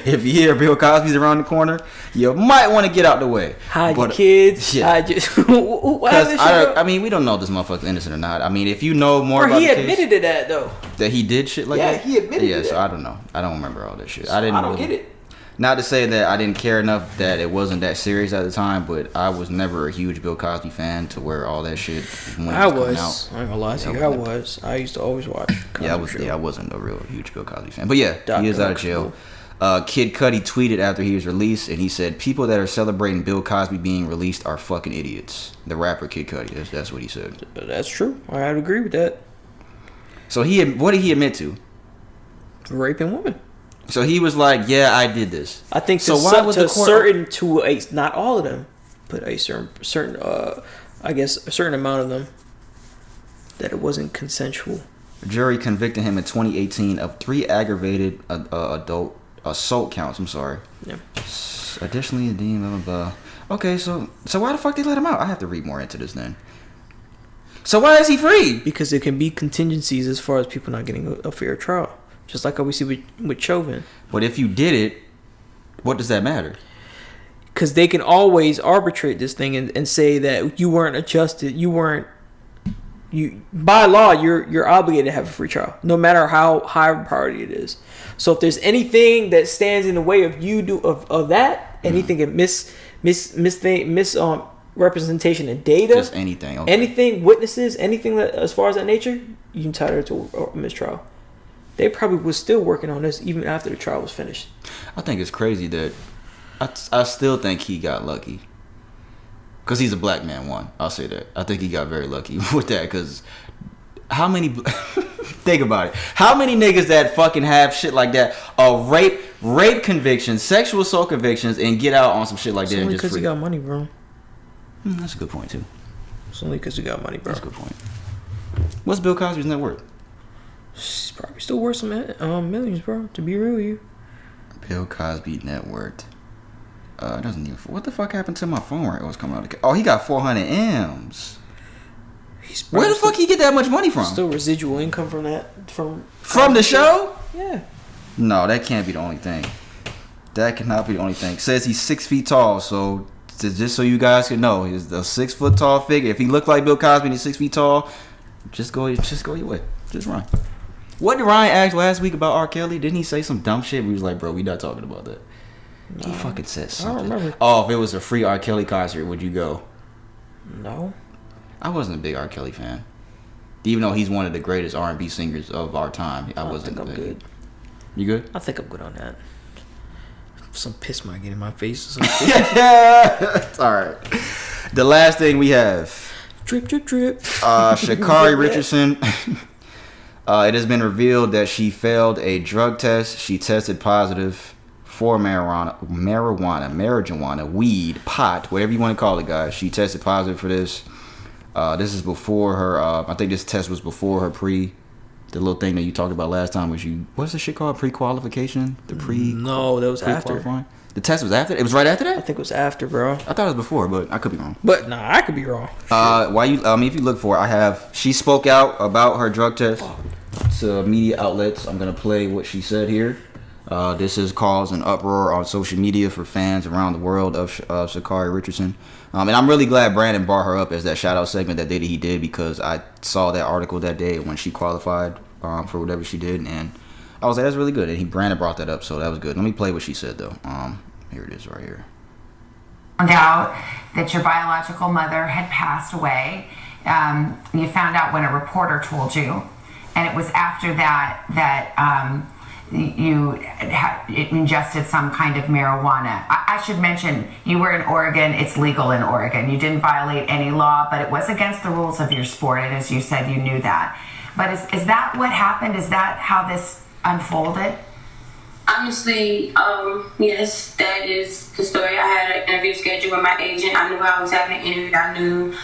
Speaker 1: If you hear Bill Cosby's around the corner, you might want to get out the way.
Speaker 2: Hide your kids.
Speaker 1: Yeah.
Speaker 2: Hide your...
Speaker 1: I mean, we don't know if this motherfucker's innocent or not. I mean, if you know more about the case...
Speaker 2: He admitted to that, though.
Speaker 1: That he did shit like that?
Speaker 2: Yeah, he admitted to that.
Speaker 1: Yeah, so I don't know. I don't remember all that shit.
Speaker 2: I don't get it.
Speaker 1: Not to say that I didn't care enough that it wasn't that serious at the time, but I was never a huge Bill Cosby fan to where all that shit when
Speaker 2: I
Speaker 1: it was
Speaker 2: was.
Speaker 1: coming out.
Speaker 2: I ain't gonna lie to you. I was. I used to always watch.
Speaker 1: I wasn't a real huge Bill Cosby fan. But yeah, he is out of jail. Kid Cudi tweeted after he was released, and he said, "People that are celebrating Bill Cosby being released are fucking idiots." The rapper Kid Cudi. That's what he said.
Speaker 2: That's true. I would agree with that.
Speaker 1: So what did he admit to?
Speaker 2: Raping women.
Speaker 1: So he was like, "Yeah, I did this."
Speaker 2: I think
Speaker 1: so. Why was the court...
Speaker 2: not all of them, but a certain I guess a certain amount of them, that it wasn't consensual.
Speaker 1: The jury convicted him in 2018 of 3 aggravated adult assault counts. I'm sorry.
Speaker 2: Yeah.
Speaker 1: Additionally, blah blah blah. Okay, so why the fuck they let him out? I have to read more into this then. So why is he free?
Speaker 2: Because there can be contingencies as far as people not getting a fair trial. Just like how we see with Chauvin.
Speaker 1: But if you did it, what does that matter?
Speaker 2: Because they can always arbitrate this thing and say that you weren't adjusted. By law, you're obligated to have a free trial, no matter how high a priority it is. So if there's anything that stands in the way of anything that representation in data,
Speaker 1: just anything, okay.
Speaker 2: Anything, witnesses, anything that as far as that nature, you entitled to a mistrial. They probably was still working on this even after the trial was finished.
Speaker 1: I think it's crazy that I still think he got lucky. Because he's a black man, one. I'll say that. I think he got very lucky with that. Because how many... think about it. How many niggas that fucking have shit like that, rape convictions, sexual assault convictions, and get out on some shit like that?
Speaker 2: Only because he got money, bro.
Speaker 1: That's a good point, too.
Speaker 2: It's only because he got money, bro.
Speaker 1: That's a good point. What's Bill Cosby's net worth?
Speaker 2: He's probably still worth some millions, bro. To be real with you.
Speaker 1: Bill Cosby net worth. Doesn't even. What the fuck happened to my phone where it was coming out? Oh, he got 400 M's. Where the fuck he get that much money from?
Speaker 2: Still residual income from that from
Speaker 1: the show?
Speaker 2: Yeah.
Speaker 1: No, that can't be the only thing. That cannot be the only thing. Says he's 6 feet tall, so just so you guys can know, he's a 6 foot tall figure. If he looked like Bill Cosby and he's 6 feet tall, just go your way. Just run. What did Ryan ask last week about R. Kelly? Didn't he say some dumb shit? We was like, bro, we not talking about that. No, he fucking said something.
Speaker 2: I don't remember.
Speaker 1: Oh, if it was a free R. Kelly concert, would you go?
Speaker 2: No.
Speaker 1: I wasn't a big R. Kelly fan. Even though he's one of the greatest R&B singers of our time, I wasn't.
Speaker 2: I'm good.
Speaker 1: You good?
Speaker 2: I think I'm good on that. Some piss might get in my face or something.
Speaker 1: All right. The last thing we have.
Speaker 2: Drip, drip, drip.
Speaker 1: Shikari Richardson. It has been revealed that she failed a drug test. She tested positive for marijuana, weed, pot, whatever you want to call it, guys. She tested positive for this. This is before her. I think this test was before her the little thing that you talked about last time. What's the shit called? Pre-qualification?
Speaker 2: No, that was after.
Speaker 1: The test was after? It was right after that?
Speaker 2: I think it was after, bro.
Speaker 1: I thought it was before, but I could be wrong.
Speaker 2: But nah, I could be wrong.
Speaker 1: If you look for it, she spoke out about her drug test to media outlets. I'm gonna play what she said here. This has caused an uproar on social media for fans around the world of Sikari Richardson. And I'm really glad Brandon brought her up as that shout out segment that day that he did, because I saw that article that day when she qualified for whatever she did, and I was like, that's really good. And Brandon brought that up, so that was good. Let me play what she said though. Here it is right here.
Speaker 4: Found out that your biological mother had passed away. You found out when a reporter told you. and it was after that you ingested some kind of marijuana. I should mention, you were in Oregon. It's legal in Oregon. You didn't violate any law, but it was against the rules of your sport, and as you said, you knew that. But is that what happened? Is that how this unfolded?
Speaker 5: Honestly, yes, that is the story. I had an interview scheduled with my agent. I knew I was having an interview. I knew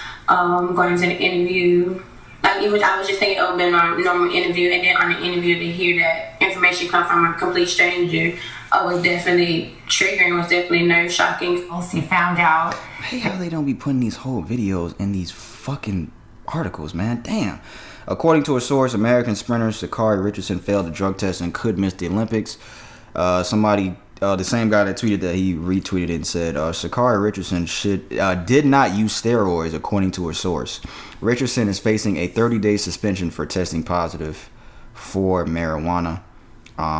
Speaker 5: going into the interview, I was just thinking it would have been a normal interview, and then on the interview to hear that information come from a complete stranger was definitely triggering, was definitely nerve-shocking.
Speaker 4: Also, you found out.
Speaker 1: Hey, how they don't be putting these whole videos in these fucking articles, man? Damn. According to a source, American sprinter Sikari Richardson failed the drug test and could miss the Olympics. The same guy that tweeted that, he retweeted it and said, Shikari Richardson did not use steroids, according to a source. Richardson is facing a 30-day suspension for testing positive for marijuana.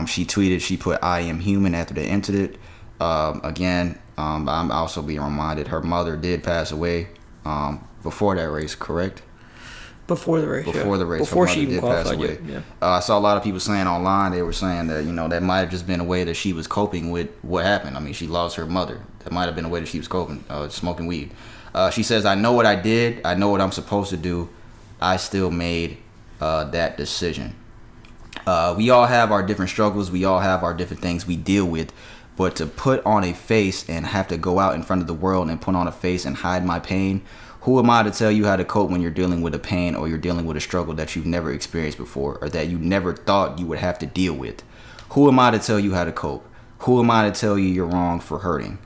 Speaker 1: She tweeted, she put, "I am human," after they entered it. Again, I'm also being reminded her mother did pass away before that race, correct?
Speaker 2: Before the race. Before she even qualified. Yeah.
Speaker 1: I saw a lot of people saying online, they were saying that, that might have just been a way that she was coping with what happened. I mean, she lost her mother. That might have been a way that she was coping, smoking weed. She says, "I know what I did. I know what I'm supposed to do. I still made that decision." We all have our different struggles. We all have our different things we deal with. But to put on a face and have to go out in front of the world and put on a face and hide my pain, who am I to tell you how to cope when you're dealing with a pain or you're dealing with a struggle that you've never experienced before or that you never thought you would have to deal with? Who am I to tell you how to cope? Who am I to tell you you're wrong for hurting?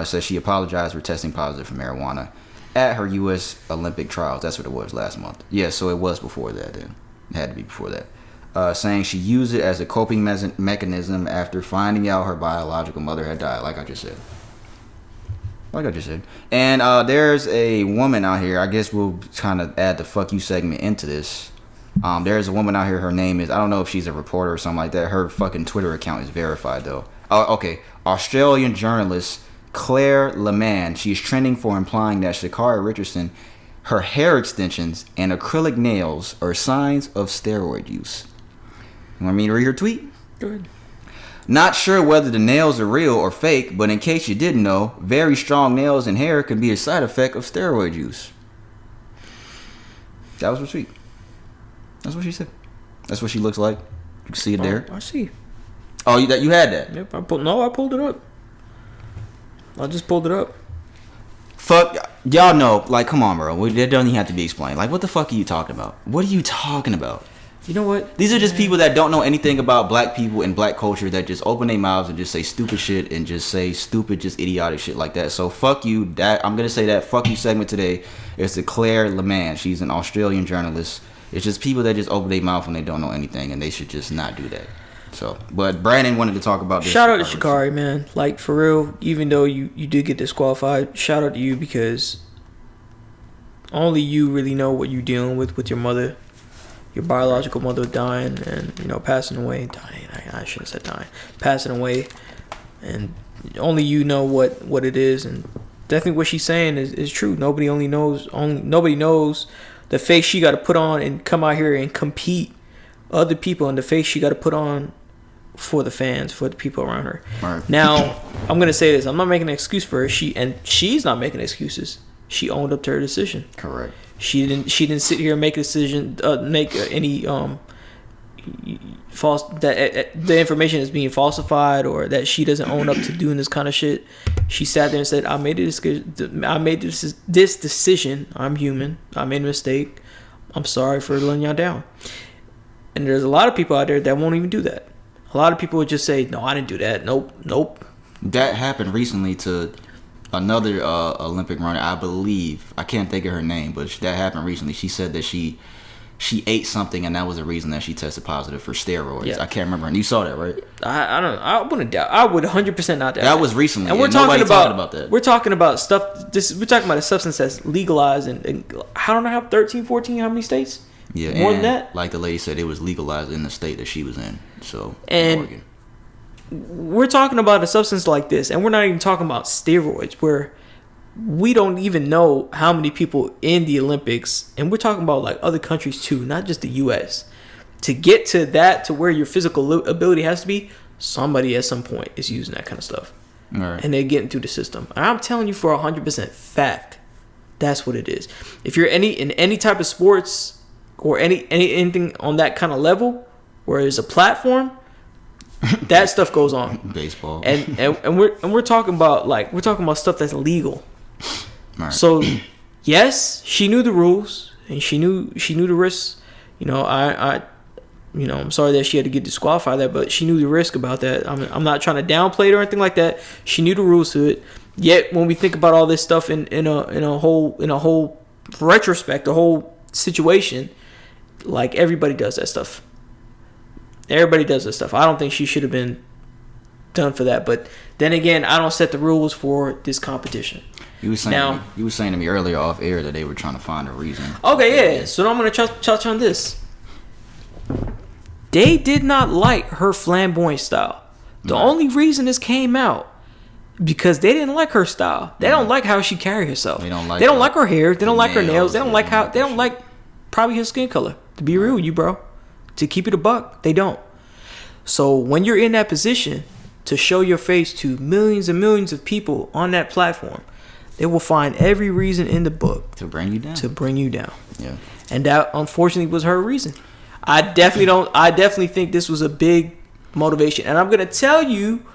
Speaker 1: Says she apologized for testing positive for marijuana at her U.S. Olympic trials. That's what it was last month. Yeah, so it was before that then. It had to be before that. Saying she used it as a coping mechanism after finding out her biological mother had died, like I just said. And there's a woman out here. I guess we'll kind of add the fuck you segment into this. There's a woman out here. Her name is, I don't know if she's a reporter or something like that. Her fucking Twitter account is verified though. Oh, okay. Australian journalist Claire Leman. She's trending for implying that Shikari Richardson, her hair extensions and acrylic nails are signs of steroid use. You want me to read her tweet?
Speaker 2: Go ahead.
Speaker 1: "Not sure whether the nails are real or fake, but in case you didn't know, very strong nails and hair can be a side effect of steroid use." That was her tweet. That's what she said. That's what she looks like. You can see it there.
Speaker 2: I see.
Speaker 1: Oh, you had that?
Speaker 2: Yep. I pulled it up. I just pulled it up.
Speaker 1: Fuck, y'all know. Like, come on, bro. It don't even have to be explained. Like, what the fuck are you talking about? What are you talking about?
Speaker 2: You know what?
Speaker 1: These are just people that don't know anything about black people and black culture that just open their mouths and just say stupid shit and just say stupid, just idiotic shit like that. So fuck you. That I'm gonna say that fuck you segment today is to Claire Leman. She's an Australian journalist. It's just people that just open their mouth and they don't know anything, and they should just not do that. So, but Brandon wanted to talk about this.
Speaker 2: Shout out to Shikari, man. Like, for real, even though you did get disqualified, shout out to you, because only you really know what you're dealing with your mother. Your biological mother dying and, passing away. Dying, I shouldn't have said dying. Passing away. And only you know what it is. And definitely what she's saying is true. Nobody knows the face she got to put on and come out here and compete other people, and the face she got to put on for the fans, for the people around her.
Speaker 1: Right.
Speaker 2: Now, I'm going to say this. I'm not making an excuse for her. She's not making excuses. She owned up to her decision.
Speaker 1: Correct.
Speaker 2: She didn't sit here and make a decision, make any false, that the information is being falsified or that she doesn't own up to doing this kind of shit. She sat there and said, I made this decision. I'm human. I made a mistake. I'm sorry for letting y'all down. And there's a lot of people out there that won't even do that. A lot of people would just say, no, I didn't do that. Nope.
Speaker 1: That happened recently to another Olympic runner, I believe. I can't think of her name, but that happened recently. She said that she ate something, and that was the reason that she tested positive for steroids. Yeah. I can't remember. And you saw that, right?
Speaker 2: I don't know. I wouldn't doubt. I would 100% not doubt.
Speaker 1: That was recently,
Speaker 2: and we're talking
Speaker 1: about that.
Speaker 2: We're talking about stuff. We're talking about a substance that's legalized and I don't know how 13, 14, how many states?
Speaker 1: Yeah,
Speaker 2: more than that.
Speaker 1: Like the lady said, it was legalized in the state that she was in. So,
Speaker 2: and
Speaker 1: Oregon.
Speaker 2: We're talking about a substance like this, and we're not even talking about steroids, where we don't even know how many people in the Olympics, and we're talking about like other countries too, not just the U.S., to get to that, to where your physical ability has to be, somebody at some point is using that kind of stuff.
Speaker 1: All right.
Speaker 2: And they're getting through the system. And I'm telling you for 100% fact, that's what it is. If you're in any type of sports or anything on that kind of level where there's a platform, that stuff goes on.
Speaker 1: Baseball.
Speaker 2: And we're talking about stuff that's legal.
Speaker 1: Right.
Speaker 2: So yes, she knew the rules and she knew the risks. You know, I'm sorry that she had to get disqualified that, but she knew the risk about that. I'm not trying to downplay it or anything like that. She knew the rules to it. Yet when we think about all this stuff in a whole retrospect, the whole situation, like, everybody does that stuff. Everybody does that stuff. I don't think she should have been done for that. But then again, I don't set the rules for this competition.
Speaker 1: You were saying to me earlier off air that they were trying to find a reason.
Speaker 2: Okay, yeah. So now I'm gonna touch on this. They did not like her flamboyant style. The only reason this came out because they didn't like her style. They don't like how she carried herself. They don't like her hair. They don't like her nails. They don't like probably her skin color. To be real with you, bro. To keep it a buck, they don't. So when you're in that position to show your face to millions and millions of people on that platform, they will find every reason in the book
Speaker 1: to bring you down.
Speaker 2: Yeah. And that unfortunately was her reason. I definitely think this was a big motivation. And I'm gonna tell you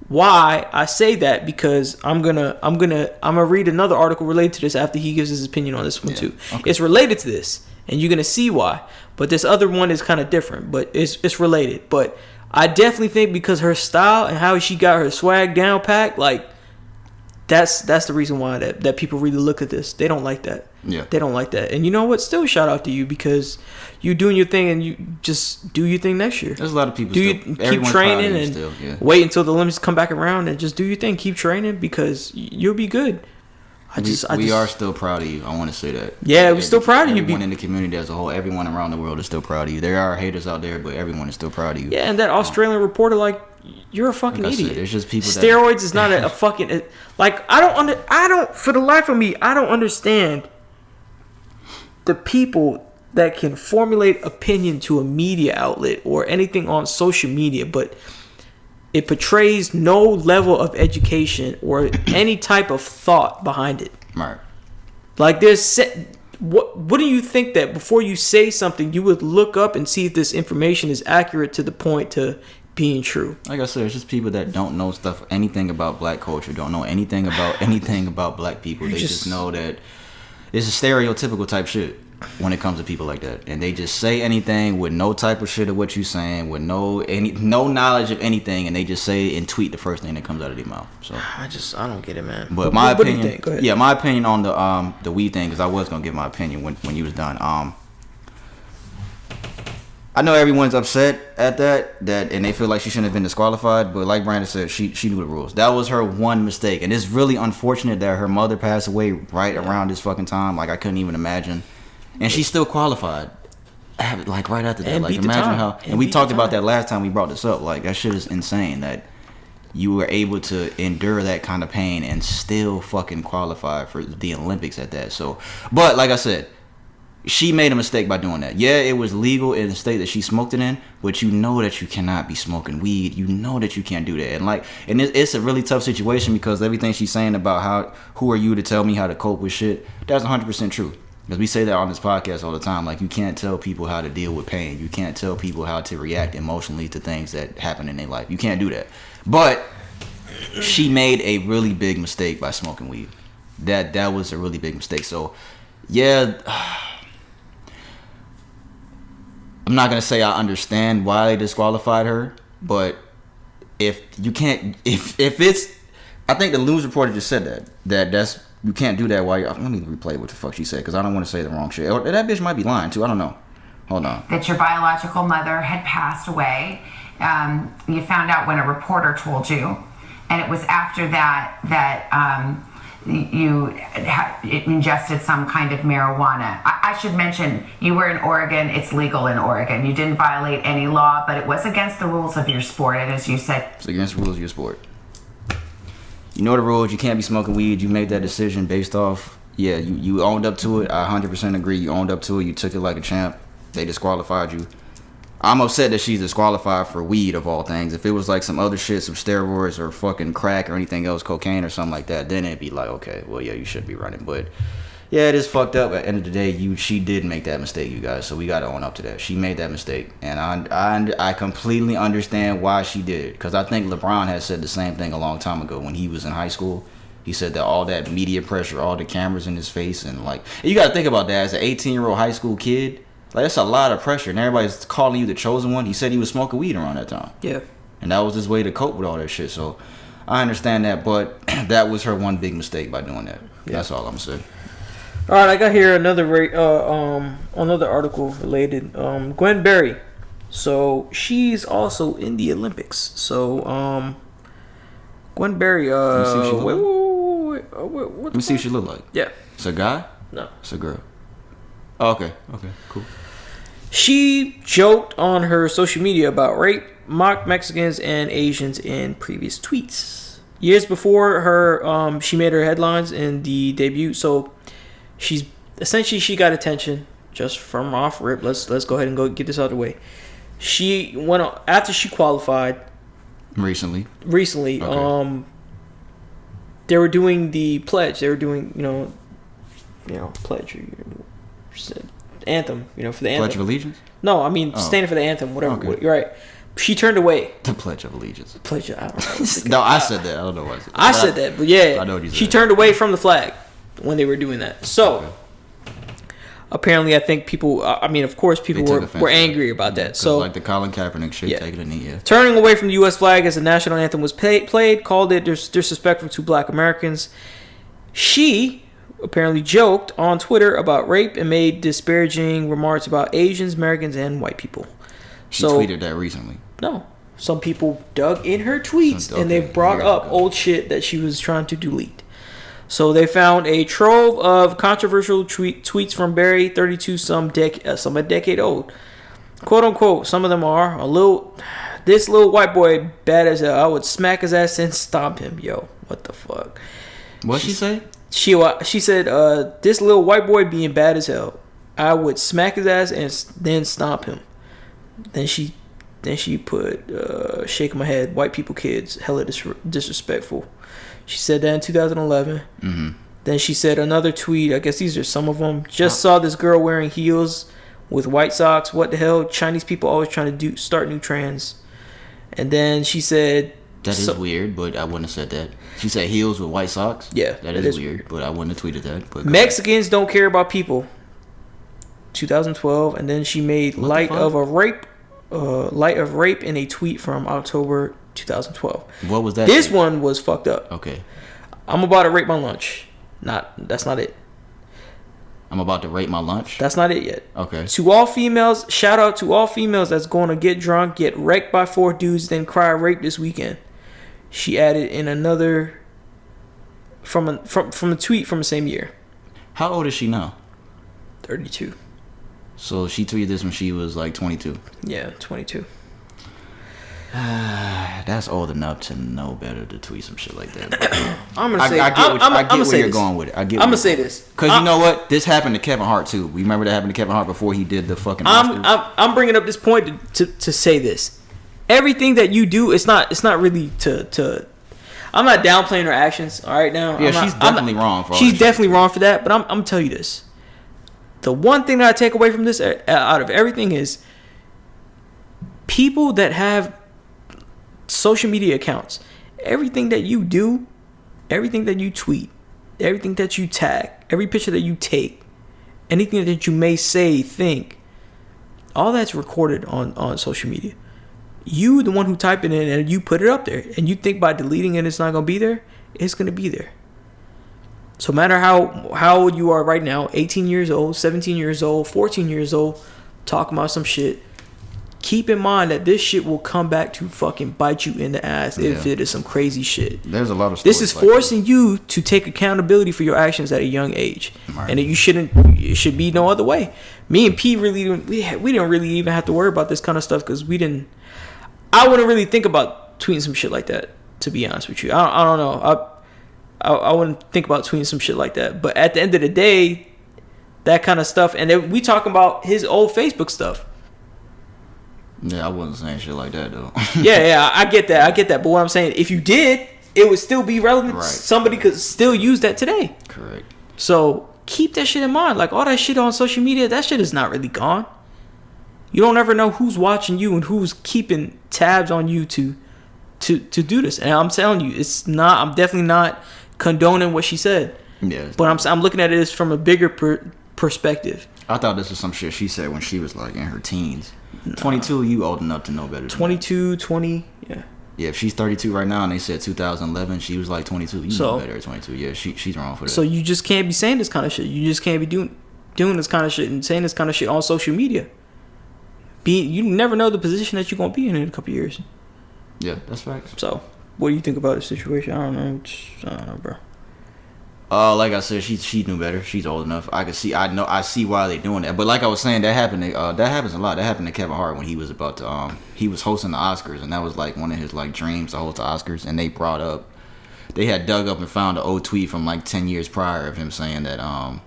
Speaker 2: why I say that, because I'm gonna read another article related to this after he gives his opinion on this one too. Okay. It's related to this, and you're gonna see why. But this other one is kind of different, but it's related. But I definitely think because her style and how she got her swag down packed, like, that's the reason why that people really look at this. They don't like that.
Speaker 1: Yeah.
Speaker 2: They don't like that. And you know what? Still shout out to you, because you doing your thing, and you just do your thing next year.
Speaker 1: There's a lot of people
Speaker 2: keep training and wait until the limits come back around and just do your thing. Keep training, because you'll be good. We are
Speaker 1: still proud of you. I want to say that.
Speaker 2: Yeah, we're still proud of you.
Speaker 1: Everyone in the community as a whole, everyone around the world is still proud of you. There are haters out there, but everyone is still proud of you.
Speaker 2: Yeah, and that Australian reporter, like, you're a fucking idiot.
Speaker 1: There's just people.
Speaker 2: Steroids is not a fucking, like, I don't for the life of me, I don't understand the people that can formulate opinion to a media outlet or anything on social media, but it portrays no level of education or any type of thought behind it.
Speaker 1: Right.
Speaker 2: Like, what do you think that before you say something, you would look up and see if this information is accurate to the point to being true?
Speaker 1: Like I said, it's just people that don't know anything about black culture, don't know anything about black people. They just know that it's a stereotypical type shit when it comes to people like that, and they just say anything with no type of shit of what you saying, with no knowledge of anything, and they just say and tweet the first thing that comes out of their mouth. So
Speaker 2: I don't get it, man.
Speaker 1: But my opinion,
Speaker 2: what do you think? Go ahead.
Speaker 1: Yeah, my opinion on the weed thing, because I was gonna give my opinion when you was done. I know everyone's upset at that, and they feel like she shouldn't have been disqualified. But like Brandon said, she knew the rules. That was her one mistake, and it's really unfortunate that her mother passed away around this fucking time. Like, I couldn't even imagine. And she still qualified, like, right after that.
Speaker 2: And
Speaker 1: like, imagine how. And we talked about that last time we brought this up. Like, that shit is insane that you were able to endure that kind of pain and still fucking qualify for the Olympics at that. So, but like I said, she made a mistake by doing that. Yeah, it was legal in the state that she smoked it in, but you know that you cannot be smoking weed. You know that you can't do that. And it's a really tough situation, because everything she's saying about who are you to tell me how to cope with shit, that's 100% true. Because we say that on this podcast all the time. Like, you can't tell people how to deal with pain. You can't tell people how to react emotionally to things that happen in their life. You can't do that. But she made a really big mistake by smoking weed. That was a really big mistake. So, yeah, I'm not going to say I understand why they disqualified her. But if you can't... If it's... I think the news reporter just said that's... You can't do that while you're... Let me replay what the fuck she said, because I don't want to say the wrong shit. Or that bitch might be lying, too. I don't know. Hold on.
Speaker 4: That your biological mother had passed away. You found out when a reporter told you. And it was after that you ingested some kind of marijuana. I should mention, you were in Oregon. It's legal in Oregon. You didn't violate any law, but it was against the rules of your sport. And as you said...
Speaker 1: It's against the rules of your sport. You know the rules. You can't be smoking weed. You made that decision based off... Yeah, you owned up to it. I 100% agree. You owned up to it. You took it like a champ. They disqualified you. I'm upset that she's disqualified for weed of all things. If it was like some other shit, some steroids or fucking crack or anything else, cocaine or something like that, then it'd be like, okay, well, yeah, you should be running. But yeah, it is fucked up. At the end of the day, she did make that mistake, you guys. So we got to own up to that. She made that mistake, and I completely understand why she did it. Because I think LeBron had said the same thing a long time ago when he was in high school. He said that all that media pressure, all the cameras in his face, and like, you got to think about that as an 18-year-old high school kid. Like, that's a lot of pressure, and everybody's calling you the chosen one. He said he was smoking weed around that time.
Speaker 2: Yeah.
Speaker 1: And that was his way to cope with all that shit. So I understand that, but that was her one big mistake by doing that. Yeah. That's all I'm saying.
Speaker 2: All right, I got here another article related. Gwen Berry. So she's also in the Olympics. So Gwen Berry.
Speaker 1: Let me see what she look
Speaker 2: wait.
Speaker 1: Let me see what she look like.
Speaker 2: Yeah.
Speaker 1: It's a guy?
Speaker 2: No.
Speaker 1: It's a girl. Oh, okay, cool.
Speaker 2: She joked on her social media about rape, mocked Mexicans and Asians in previous tweets. Years before her, she made her headlines in the debut. So she got attention just from off rip. Let's go ahead and go get this out of the way. She went on, after she qualified.
Speaker 1: Recently.
Speaker 2: Okay. They were doing the pledge. They were doing pledge. Anthem, for the anthem.
Speaker 1: Pledge of Allegiance?
Speaker 2: No, I mean standing for the anthem, whatever. Okay. You're right. She turned away.
Speaker 1: The Pledge of Allegiance.
Speaker 2: I don't know.
Speaker 1: No, I said that. I don't know why
Speaker 2: I said that, but yeah.
Speaker 1: I know what you said.
Speaker 2: She turned away from the flag when they were doing that. So, apparently, I think people, of course, people were angry about that. So,
Speaker 1: like the Colin Kaepernick shit, taking a knee, yeah.
Speaker 2: Turning away from the U.S. flag as the national anthem was played, called it disrespectful to black Americans. She apparently joked on Twitter about rape and made disparaging remarks about Asians, Americans, and white people.
Speaker 1: She tweeted that recently.
Speaker 2: No. Some people dug in her tweets and they've brought up old shit that she was trying to delete. So they found a trove of controversial tweets from Barry, 32, some a decade old. Quote unquote, some of them are this little white boy bad as hell. I would smack his ass and stomp him. Yo, what the fuck?
Speaker 1: What'd she say?
Speaker 2: She said, this little white boy being bad as hell. I would smack his ass and then stomp him. Then she put, shaking my head, white people kids, hella disrespectful. She said that in 2011.
Speaker 1: Mm-hmm.
Speaker 2: Then she said another tweet, I guess these are some of them. Just saw this girl wearing heels with white socks. What the hell? Chinese people always trying to start new trends. And then she said...
Speaker 1: That is weird, but I wouldn't have said that. She said heels with white socks?
Speaker 2: Yeah.
Speaker 1: That is weird, but I wouldn't have tweeted that. But
Speaker 2: Mexicans don't care about people. 2012. And then she made light of rape in a tweet from October 2012.
Speaker 1: What was that?
Speaker 2: This one was fucked up.
Speaker 1: Okay.
Speaker 2: I'm about to rape my lunch. That's not it.
Speaker 1: I'm about to rape my lunch?
Speaker 2: That's not it yet.
Speaker 1: Okay.
Speaker 2: To all females, shout out to all females that's going to get drunk, get wrecked by 4 dudes, then cry rape this weekend. She added in another from a tweet from the same year.
Speaker 1: How old is she now?
Speaker 2: 32.
Speaker 1: So she tweeted this when she was like 22.
Speaker 2: Yeah, 22.
Speaker 1: That's old enough to know better to tweet some shit like that.
Speaker 2: I'm gonna say.
Speaker 1: I get where you're going with it. I'm
Speaker 2: gonna say this
Speaker 1: because you know what? This happened to Kevin Hart too. We remember that happened to Kevin Hart before he did the fucking.
Speaker 2: I'm bringing up this point to say this. Everything that you do, it's not really to. I'm not downplaying her actions. All right, now.
Speaker 1: Yeah, she's definitely wrong for.
Speaker 2: She's definitely wrong for that. But I'm gonna tell you this. The one thing that I take away from this, out of everything, is people that have social media accounts. Everything that you do, everything that you tweet, everything that you tag, every picture that you take, anything that you may say, think, all that's recorded on social media. You, the one who type it in and you put it up there, and you think by deleting it it's not going to be there, it's going to be there. So no matter how old you are right now, 18 years old, 17 years old, 14 years old, talking about some shit, keep in mind that this shit will come back to fucking bite you in the ass if it is some crazy shit.
Speaker 1: There's a lot of
Speaker 2: this is forcing you to take accountability for your actions at a young age, right. And it should be no other way. Me and P we didn't really even have to worry about this kind of stuff because I wouldn't really think about tweeting some shit like that, to be honest with you. I don't know. I wouldn't think about tweeting some shit like that. But at the end of the day, that kind of stuff, and then we talking about his old Facebook stuff.
Speaker 1: Yeah, I wasn't saying shit like that though.
Speaker 2: yeah, I get that. But what I'm saying, if you did, it would still be relevant. Right. Somebody could still use that today.
Speaker 1: Correct.
Speaker 2: So keep that shit in mind. Like all that shit on social media, that shit is not really gone. You don't ever know who's watching you and who's keeping tabs on you to do this. And I'm telling you, it's not. I'm definitely not condoning what she said.
Speaker 1: Yeah.
Speaker 2: But I'm looking at it as from a bigger perspective.
Speaker 1: I thought this was some shit she said when she was like in her teens. 22, you old enough to know better.
Speaker 2: 22, 20, yeah.
Speaker 1: Yeah, if she's 32 right now and they said 2011, she was like 22. You know better at 22. Yeah, she's wrong for that.
Speaker 2: So you just can't be saying this kind of shit. You just can't be doing this kind of shit and saying this kind of shit on social media. You never know the position that you're gonna be in a couple years.
Speaker 1: Yeah, that's facts.
Speaker 2: So, what do you think about the situation? I don't know, bro.
Speaker 1: Like I said, she knew better. She's old enough. I see why they're doing that. But like I was saying, that happened. That happens a lot. That happened to Kevin Hart when he was about to. He was hosting the Oscars, and that was like one of his like dreams to host the Oscars. And they had dug up and found an old tweet from like 10 years prior of him saying that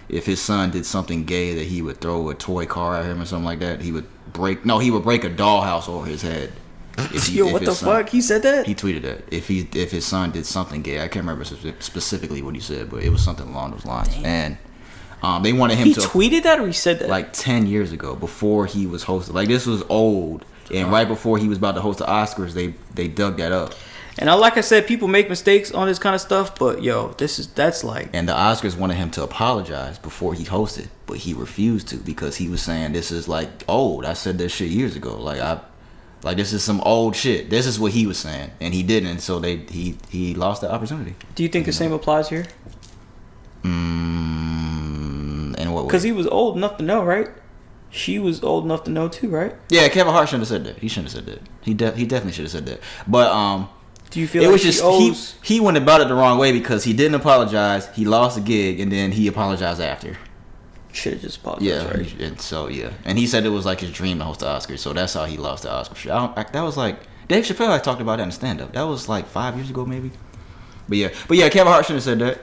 Speaker 1: if his son did something gay, that he would throw a toy car at him or something like that. He would break a dollhouse over his head.
Speaker 2: What the fuck? He said that?
Speaker 1: He tweeted that if his son did something gay. I can't remember specifically what he said, but it was something along those lines. Damn. And they wanted him to.
Speaker 2: He tweeted that or he said that?
Speaker 1: Like 10 years ago, before he was hosted. Like this was old, and right before he was about to host the Oscars, they dug that up.
Speaker 2: And like I said, people make mistakes on this kind of stuff, but yo, that's like.
Speaker 1: And the Oscars wanted him to apologize before he hosted, but he refused to because he was saying this is like old. I said this shit years ago. Like this is some old shit. This is what he was saying, and he didn't. So he lost the opportunity.
Speaker 2: Do you think the same applies here?
Speaker 1: In what way?
Speaker 2: Because he was old enough to know, right? She was old enough to know too, right?
Speaker 1: Yeah, Kevin Hart shouldn't have said that. He shouldn't have said that. He definitely should have said that. But
Speaker 2: do you feel
Speaker 1: it
Speaker 2: like
Speaker 1: was just he went about it the wrong way because he didn't apologize. He lost the gig, and then he apologized after.
Speaker 2: Should have just apologized, right?
Speaker 1: And so and he said it was like his dream to host the Oscars, so that's how he lost the Oscar. That was like Dave Chappelle had talked about that in stand up. That was like 5 years ago, maybe. But yeah, Kevin Hart shouldn't have said that.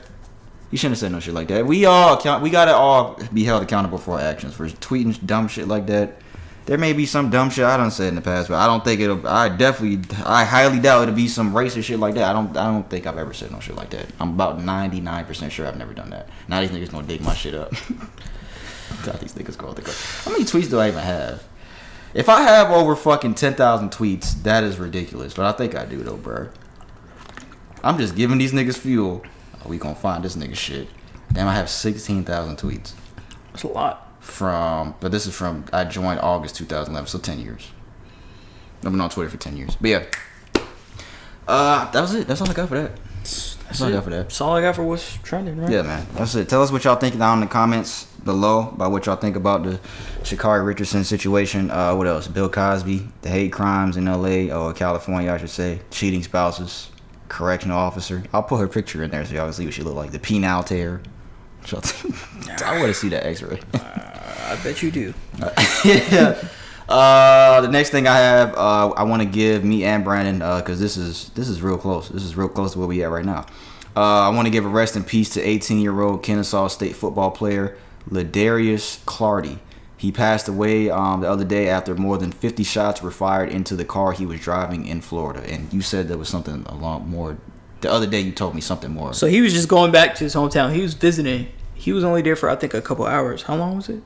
Speaker 1: He shouldn't have said no shit like that. We gotta all be held accountable for our actions for tweeting dumb shit like that. There may be some dumb shit I done said in the past, but I don't think I highly doubt it'll be some racist shit like that. I don't think I've ever said no shit like that. I'm about 99% sure I've never done that. Now these niggas gonna dig my shit up. God, these niggas go. How many tweets do I even have? If I have over fucking 10,000 tweets, that is ridiculous. But I think I do though, bro. I'm just giving these niggas fuel. Oh, we gonna find this nigga shit. Damn, I have 16,000 tweets.
Speaker 2: That's a lot.
Speaker 1: But this is from I joined August 2011, so 10 years. I've been on Twitter for 10 years. But yeah, that was it. That's all I got for that. That's all I got for that.
Speaker 2: That's all I got for what's trending, right?
Speaker 1: Yeah, man. That's it. Tell us what y'all think down in the comments below about what y'all think about the Shikari Richardson situation. What else? Bill Cosby, the hate crimes in LA or California, I should say. Cheating spouses, correctional officer. I'll put her picture in there so y'all can see what she look like. The penile tear. I want to see that X-ray.
Speaker 2: I bet you do.
Speaker 1: Yeah. The next thing I have, I want to give me and Brandon, because this is real close. This is real close to where we at right now. I want to give a rest in peace to 18-year-old Kennesaw State football player Ladarius Clardy. He passed away the other day after more than 50 shots were fired into the car he was driving in Florida. And you said there was something a lot more. The other day you told me something more.
Speaker 2: So he was just going back to his hometown. He was visiting. He was only there for, I think, a couple hours. How long was it?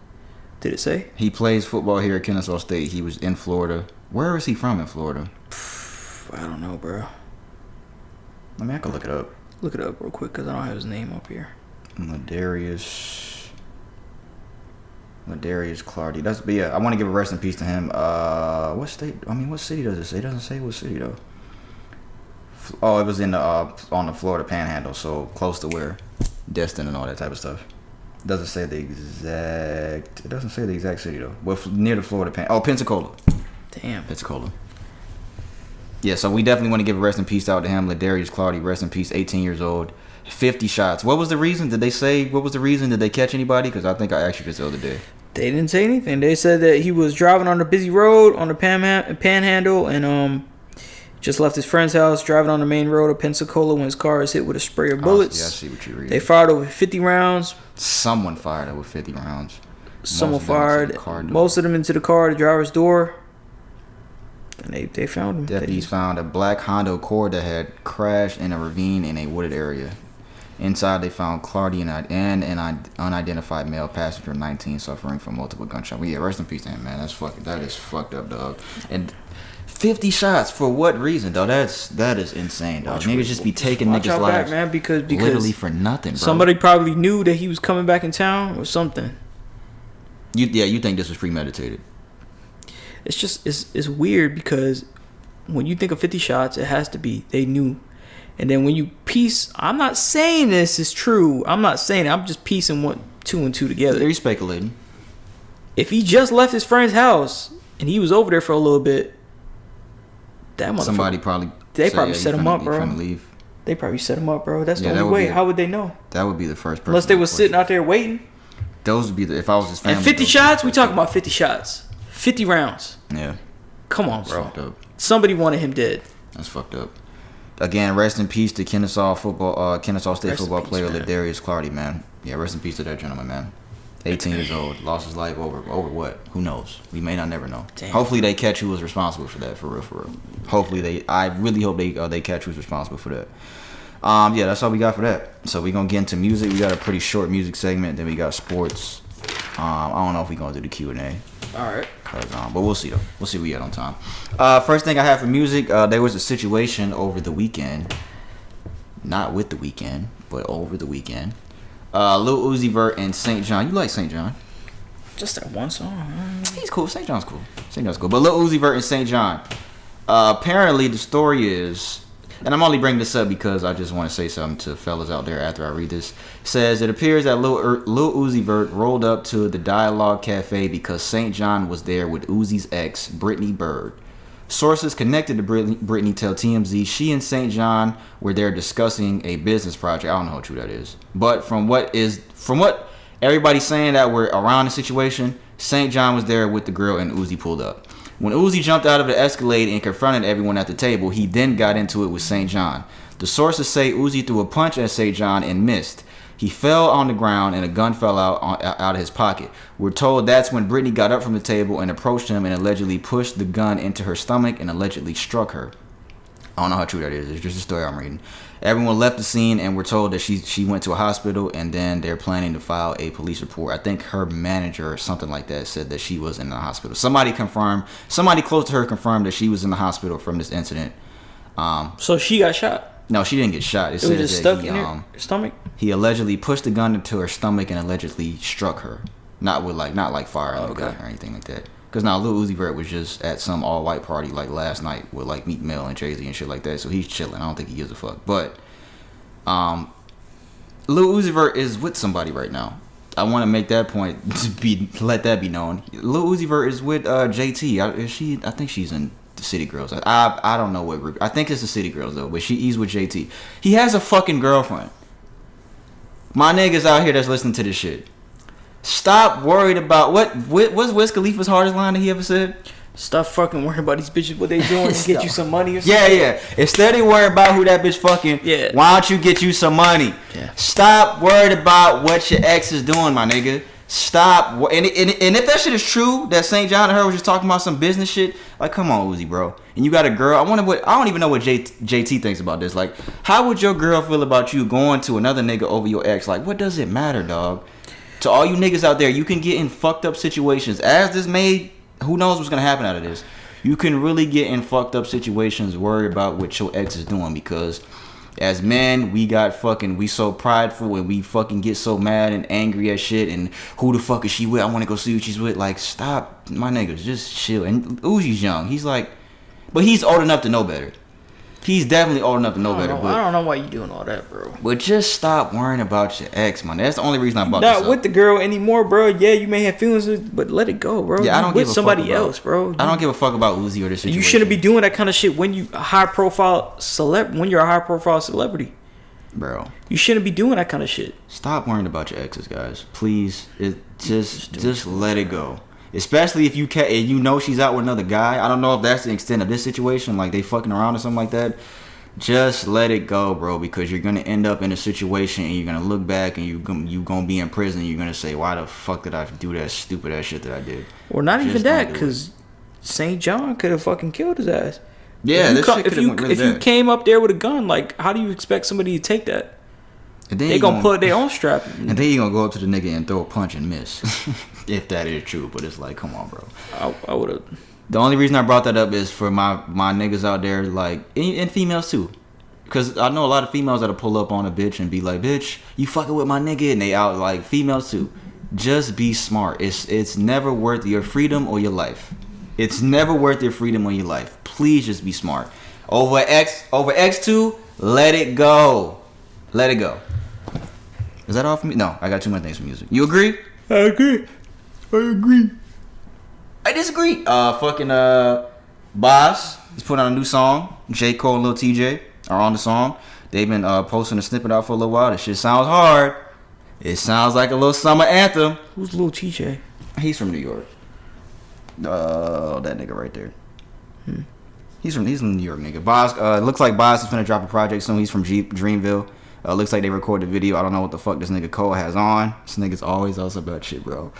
Speaker 2: Did it say?
Speaker 1: He plays football here at Kennesaw State. He was in Florida. Where is he from in Florida?
Speaker 2: I don't know, bro.
Speaker 1: I mean, I can look it up.
Speaker 2: Look it up real quick because I don't have his name up here.
Speaker 1: Ladarius Clardy. But yeah, I want to give a rest in peace to him. What state? I mean, what city does it say? It doesn't say what city though. Oh, it was in the on the Florida Panhandle, so close to where Destin and all that type of stuff. It doesn't say the exact city though. Well, near the Florida Pensacola.
Speaker 2: Damn.
Speaker 1: Pensacola. Yeah, so we definitely want to give a rest in peace out to him. Ladarius Clardy, rest in peace, 18 years old, 50 shots. What was the reason? Did they say what was the reason? Did they catch anybody? Because I think I asked you this the other day.
Speaker 2: They didn't say anything. They said that he was driving on a busy road on the Panhandle and just left his friend's house, driving on the main road of Pensacola when his car was hit with a spray of bullets.
Speaker 1: Yeah, I see what you're reading.
Speaker 2: They fired over 50 rounds.
Speaker 1: Someone fired over 50 rounds.
Speaker 2: Someone fired most of them into the car, the driver's door. And they found him.
Speaker 1: Deputies found a black Honda Accord that had crashed in a ravine in a wooded area. Inside, they found Clardy and an unidentified male passenger, 19, suffering from multiple gunshots. Well, yeah, rest in peace to him, man. That is fucked up, dog. And 50 shots for what reason, dog? That is insane, dog. Niggas just be taking niggas' lives,
Speaker 2: man, because
Speaker 1: literally for nothing, bro.
Speaker 2: Somebody probably knew that he was coming back in town or something.
Speaker 1: You think this was premeditated?
Speaker 2: It's just it's weird because when you think of 50 shots, it has to be they knew. And then when you piece, I'm not saying this is true. I'm not saying it. I'm just piecing 2 and 2 together.
Speaker 1: They're speculating.
Speaker 2: If he just left his friend's house and he was over there for a little bit, that motherfucker.
Speaker 1: Somebody probably.
Speaker 2: They probably set him up, bro.
Speaker 1: Leave.
Speaker 2: They probably set him up, bro. That's the only way. How would they know?
Speaker 1: That would be the first person.
Speaker 2: Unless they was sitting out there waiting.
Speaker 1: Those would be if I was his family.
Speaker 2: And 50 shots? We talking about 50 shots. 50 rounds.
Speaker 1: Yeah.
Speaker 2: Come on, bro.
Speaker 1: That's fucked up.
Speaker 2: Somebody wanted him dead.
Speaker 1: That's fucked up. Again, rest in peace to Kennesaw State football player Ladarius Clardy, man. Yeah, rest in peace to that gentleman, man. 18 years old, lost his life over what? Who knows? We may not never know.
Speaker 2: Damn.
Speaker 1: Hopefully they catch who was responsible for that, for real. Hopefully I really hope they catch who's responsible for that. Yeah, that's all we got for that. So we're gonna get into music. We got a pretty short music segment. Then we got sports. I don't know if we're gonna do the Q&A.
Speaker 2: All right.
Speaker 1: But we'll see though. We'll see what we got on time. First thing I have for music, there was a situation over the weekend. Not with the weekend, but over the weekend. Lil Uzi Vert and St. John. You like St. John?
Speaker 2: Just that one song.
Speaker 1: He's cool. St. John's cool. But Lil Uzi Vert and St. John. Apparently the story is, and I'm only bringing this up because I just want to say something to fellas out there after I read this. Says it appears that Lil Uzi Vert rolled up to the Dialogue Cafe because St. John was there with Uzi's ex, Brittany Bird. Sources connected to Brittany tell TMZ she and St. John were there discussing a business project. I don't know how true that is, but from what everybody's saying that were around the situation, St. John was there with the girl and Uzi pulled up. When Uzi jumped out of the Escalade and confronted everyone at the table, he then got into it with St. John. The sources say Uzi threw a punch at St. John and missed. He fell on the ground and a gun fell out of his pocket. We're told that's when Brittany got up from the table and approached him and allegedly pushed the gun into her stomach and allegedly struck her. I don't know how true that is. It's just a story I'm reading. Everyone left the scene and we're told that she went to a hospital and then they're planning to file a police report. I think her manager or something like that said that she was in the hospital. Somebody close to her confirmed that she was in the hospital from this incident.
Speaker 2: So she got shot?
Speaker 1: No, she didn't get shot.
Speaker 2: It was just stuck in her stomach?
Speaker 1: He allegedly pushed the gun into her stomach and allegedly struck her. Not like fire in the gun or anything like that. Because now Lil Uzi Vert was just at some all-white party like last night with like Meek Mill and Jay-Z and shit like that. So he's chilling. I don't think he gives a fuck. But Lil Uzi Vert is with somebody right now. I want to make that point let that be known. Lil Uzi Vert is with JT. I think she's in the City Girls. I don't know what group. I think it's the City Girls though. But he's with JT. He has a fucking girlfriend. My niggas out here that's listening to this shit. Stop worried about what's Wiz Khalifa's hardest line that he ever said?
Speaker 2: Stop fucking worrying about these bitches, what they doing, and get you some money or something.
Speaker 1: Yeah. Instead of worrying about who that bitch fucking, why don't you get you some money?
Speaker 2: Yeah.
Speaker 1: Stop worried about what your ex is doing, my nigga. Stop. And if that shit is true, that St. John and her was just talking about some business shit, like, come on, Uzi, bro. And you got a girl. I don't even know what JT thinks about this. Like, how would your girl feel about you going to another nigga over your ex? Like, what does it matter, dog? To all you niggas out there, you can get in fucked up situations. As this made, who knows what's gonna happen out of this? You can really get in fucked up situations, worry about what your ex is doing, because as men, we so prideful and we fucking get so mad and angry at shit and who the fuck is she with? I wanna go see who she's with. Like, stop, my niggas, just chill. And Uzi's young. He's like, but he's old enough to know better. He's definitely old enough to know better.
Speaker 2: I don't know why you doing all that, bro.
Speaker 1: But just stop worrying about your ex, man. That's the only reason I brought this up.
Speaker 2: Not with the girl anymore, bro. Yeah, you may have feelings, but let it go, bro.
Speaker 1: Yeah, I don't give a
Speaker 2: somebody
Speaker 1: fuck about,
Speaker 2: else, bro.
Speaker 1: I don't give a fuck about Uzi or this situation.
Speaker 2: You shouldn't be doing that kind of shit when you're a high profile celebrity.
Speaker 1: Bro.
Speaker 2: You shouldn't be doing that kind of shit.
Speaker 1: Stop worrying about your exes, guys. Please. Just let it go. Especially if you know she's out with another guy. I don't know if that's the extent of this situation, like they fucking around or something like that. Just let it go, bro, because you're gonna end up in a situation and you're gonna look back and you gonna be in prison and you're gonna say, why the fuck did I do that stupid ass shit that I did?
Speaker 2: Or not even that, because St. John could have fucking killed his ass.
Speaker 1: Yeah,
Speaker 2: if you came up there with a gun, like, how do you expect somebody to take that? They gonna put their own strap.
Speaker 1: And then you gonna go up to the nigga and throw a punch and miss. If that is true, but it's like, come on, bro.
Speaker 2: I would have.
Speaker 1: The only reason I brought that up is for my niggas out there, like, and females too. Because I know a lot of females that'll pull up on a bitch and be like, bitch, you fucking with my nigga, and they out, like, females too. Just be smart. It's never worth your freedom or your life. It's never worth your freedom or your life. Please just be smart. Over X2, let it go. Let it go. Is that all for me? No, I got 2 more things for music. You agree?
Speaker 2: I agree.
Speaker 1: I disagree. Boss is putting out a new song. J. Cole and Lil TJ are on the song. They've been posting a snippet out for a little while. This shit sounds hard. It sounds like a little summer anthem.
Speaker 2: Who's Lil TJ?
Speaker 1: He's from New York. That nigga right there. He's from New York, nigga. Boss. Looks like Boss is finna drop a project soon. He's from Dreamville. Looks like they recorded the video. I don't know what the fuck this nigga Cole has on. This nigga's always also about shit, bro.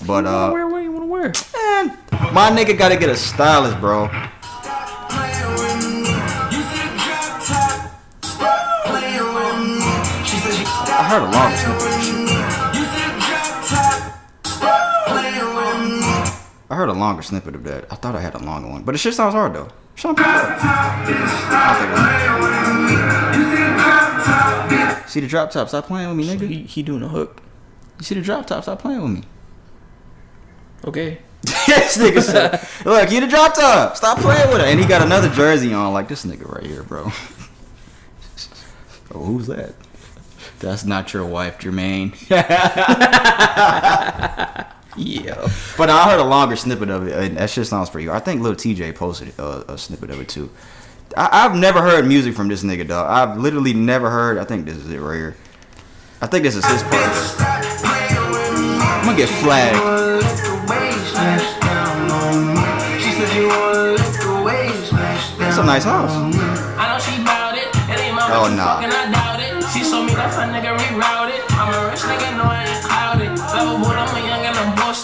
Speaker 1: But
Speaker 2: what do you wanna wear?
Speaker 1: Man, my nigga gotta get a stylist, bro. I heard a longer snippet of this shit. I heard a longer snippet of that. I thought I had a longer one, but it shit sounds hard though. Shut up. See the drop top? Stop playing with me, nigga.
Speaker 2: So he doing a hook.
Speaker 1: You see the drop top? Stop playing with me.
Speaker 2: Okay.
Speaker 1: This nigga said, look, you the drop top. Stop playing with her. And he got another jersey on, like this nigga right here, bro. Oh, who's that? That's not your wife, Jermaine. Yeah. But I heard a longer snippet of it, and that shit sounds pretty good. I think Lil TJ posted a snippet of it too. I've never heard music from this nigga, dog. I've literally never heard. I think this is it right here. I think this is his part. I'm gonna get flagged. It's a nice house. Oh, nah.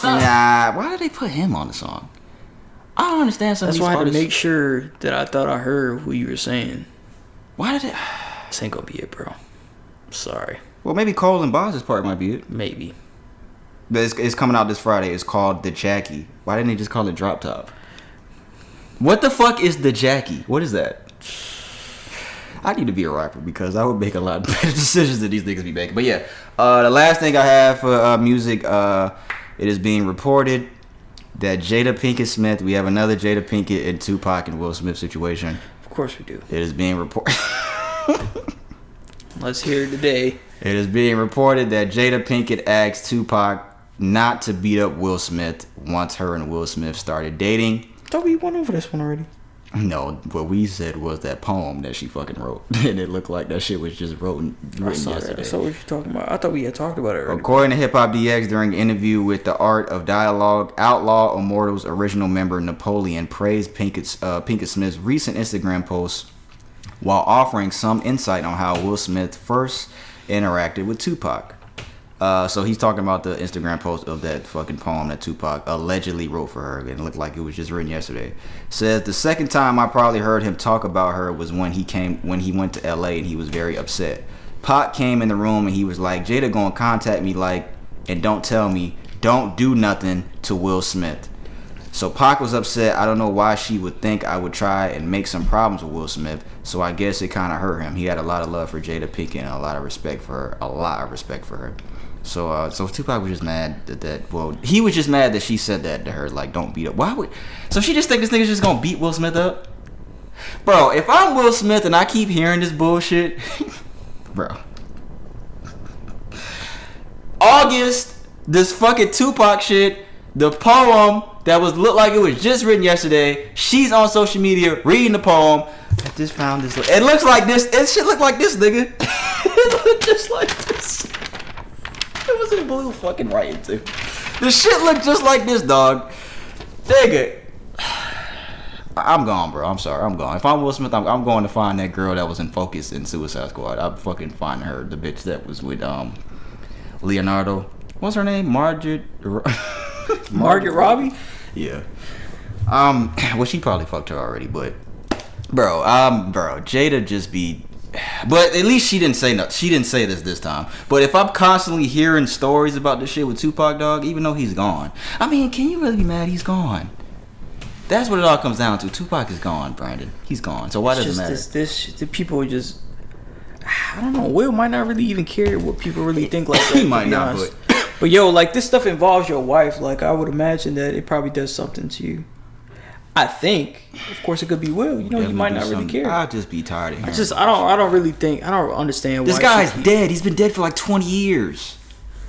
Speaker 1: Nah, why did they put him on the song? I don't understand some of these
Speaker 2: That's why
Speaker 1: artists.
Speaker 2: I had to make sure that I thought I heard who you were saying.
Speaker 1: Why did it?
Speaker 2: This ain't gonna be it, bro. Sorry.
Speaker 1: Well, maybe Cole and Boss's part might be it.
Speaker 2: Maybe.
Speaker 1: But it's coming out this Friday. It's called The Jackie. Why didn't they just call it Drop Top? What the fuck is The Jackie? What is that? I need to be a rapper because I would make a lot of better decisions than these niggas be making. But yeah, the last thing I have for music, it is being reported that Jada Pinkett Smith, we have another Jada Pinkett and Tupac and Will Smith situation.
Speaker 2: Of course we do.
Speaker 1: It is being reported.
Speaker 2: Let's hear it today.
Speaker 1: It is being reported that Jada Pinkett asked Tupac not to beat up Will Smith once her and Will Smith started dating.
Speaker 2: I thought we went over this one already.
Speaker 1: No, what we said was that poem that she fucking wrote. And it looked like that shit was just written yesterday.
Speaker 2: So what you talking about? I thought we had talked about it already.
Speaker 1: According to Hip Hop DX, during an interview with The Art of Dialogue, Outlaw Immortal's original member Napoleon praised Pinkett Smith's recent Instagram post while offering some insight on how Will Smith first interacted with Tupac. So he's talking about the Instagram post of that fucking poem that Tupac allegedly wrote for her, and it looked like it was just written yesterday. Says the second time I probably heard him talk about her was when he went to LA and he was very upset. Pac came in the room and he was like, Jada gonna contact me and don't tell me, don't do nothing to Will Smith. So Pac was upset. I don't know why she would think I would try and make some problems with Will Smith. So I guess it kind of hurt him. He had a lot of love for Jada Pinkett and a lot of respect for her. So Tupac was just mad he was just mad that she said that to her, like, don't beat up. So she just think this nigga's just gonna beat Will Smith up? Bro, if I'm Will Smith and I keep hearing this bullshit, bro. August, this fucking Tupac shit, the poem that looked like it was just written yesterday, she's on social media reading the poem. I just found this. It looks like this. It shit look like this, nigga. It looked just like this. It was in blue fucking writing too. The shit looked just like this, dog. Nigga. I'm gone, bro. I'm sorry. I'm gone. If I'm Will Smith, I'm going to find that girl that was in Focus in Suicide Squad. I'm fucking finding her. The bitch that was with Leonardo. What's her name? Margaret Robbie?
Speaker 2: Yeah.
Speaker 1: Well, she probably fucked her already, but bro, Jada just be. But at least she didn't say no. She didn't say this time. But if I'm constantly hearing stories about this shit with Tupac, dog, even though he's gone, I mean, can you really be mad he's gone? That's what it all comes down to. Tupac is gone, Brandon. He's gone. So why does it matter? The people just, I don't know. Will might not really even care what people really think like that. He might not,
Speaker 2: but yo, like this stuff involves your wife. Like I would imagine that it probably does something to you. I think, of course, it could be Will. You know, you might not really care.
Speaker 1: I'll just be tired of him.
Speaker 2: I don't really think. I don't understand.
Speaker 1: This guy's dead. He's been dead for like 20 years.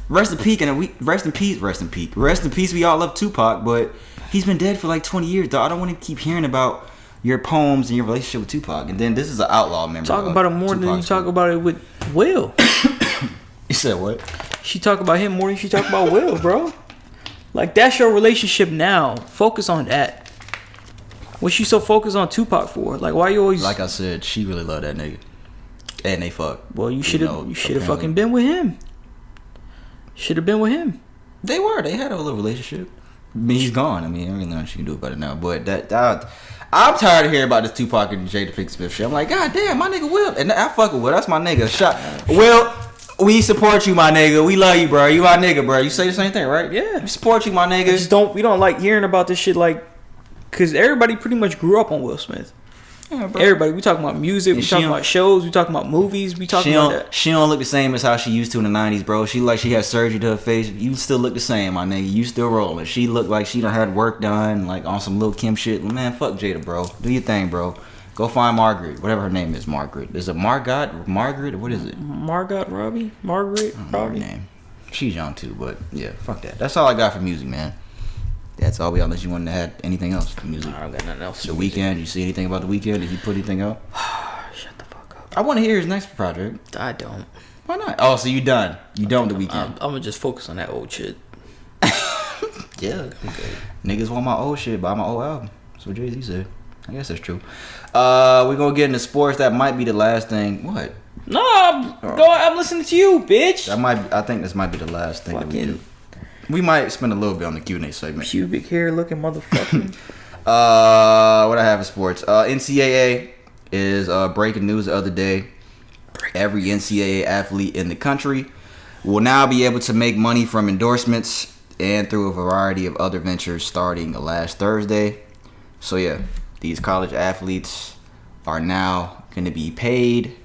Speaker 1: Rest in peace, and rest in peace. We all love Tupac, but he's been dead for like 20 years. Though I don't want to keep hearing about your poems and your relationship with Tupac. And then this is an outlaw member.
Speaker 2: Talk about it more than you talk about it with Will.
Speaker 1: You said what?
Speaker 2: She talk about him more than she talk about Will, bro. Like that's your relationship now. Focus on that. What you so focused on Tupac for? Like why you always?
Speaker 1: Like I said, she really loved that nigga, and they fuck.
Speaker 2: Well, you should have fucking been with him. Should have been with him.
Speaker 1: They had a little relationship. I mean, he's gone. I mean, I don't really know what she can do about it now. But I'm tired of hearing about this Tupac and Jada Pinkett Smith shit. I'm like, God damn, my nigga Will, and I fuck with Will. That's my nigga. Will, we support you, my nigga. We love you, bro. You my nigga, bro. You say the same thing, right?
Speaker 2: Yeah.
Speaker 1: We support you, my nigga.
Speaker 2: We don't like hearing about this shit like. Because everybody pretty much grew up on Will Smith. Yeah, bro. Everybody. We talking about music. We talking about shows. We talking about movies. We talking about that.
Speaker 1: She don't look the same as how she used to in the 90s, bro. She had surgery to her face. You still look the same, my nigga. You still rolling. She looked like she done had work done, like on some Lil' Kim shit. Man, fuck Jada, bro. Do your thing, bro. Go find Margaret. Whatever her name is, Margaret. Is it Margaret? Or what is it?
Speaker 2: Margaret Robbie? Margaret Robbie?
Speaker 1: Name. She's young too, but yeah, fuck that. That's all I got for music, man. That's all we got. Unless you wanted to add anything else to music.
Speaker 2: I don't got nothing else.
Speaker 1: The Weeknd. You see anything about The Weeknd? Did he put anything out?
Speaker 2: Shut the fuck up.
Speaker 1: I want to hear his next project.
Speaker 2: I don't.
Speaker 1: Why not? Oh, so you done? You done with The Weeknd?
Speaker 2: I'm gonna just focus on that old shit.
Speaker 1: Yeah. Okay. Niggas want my old shit, buy my old album. That's what Jay-Z said. I guess that's true. We're gonna get into sports. That might be the last thing. What?
Speaker 2: No, I'm listening to you, bitch.
Speaker 1: I think this might be the last thing that we do. We might spend a little bit on the Q&A segment.
Speaker 2: Pubic hair looking motherfucker.
Speaker 1: What I have in sports. NCAA is breaking news the other day. Every NCAA athlete in the country will now be able to make money from endorsements and through a variety of other ventures starting last Thursday. So yeah, these college athletes are now going to be paid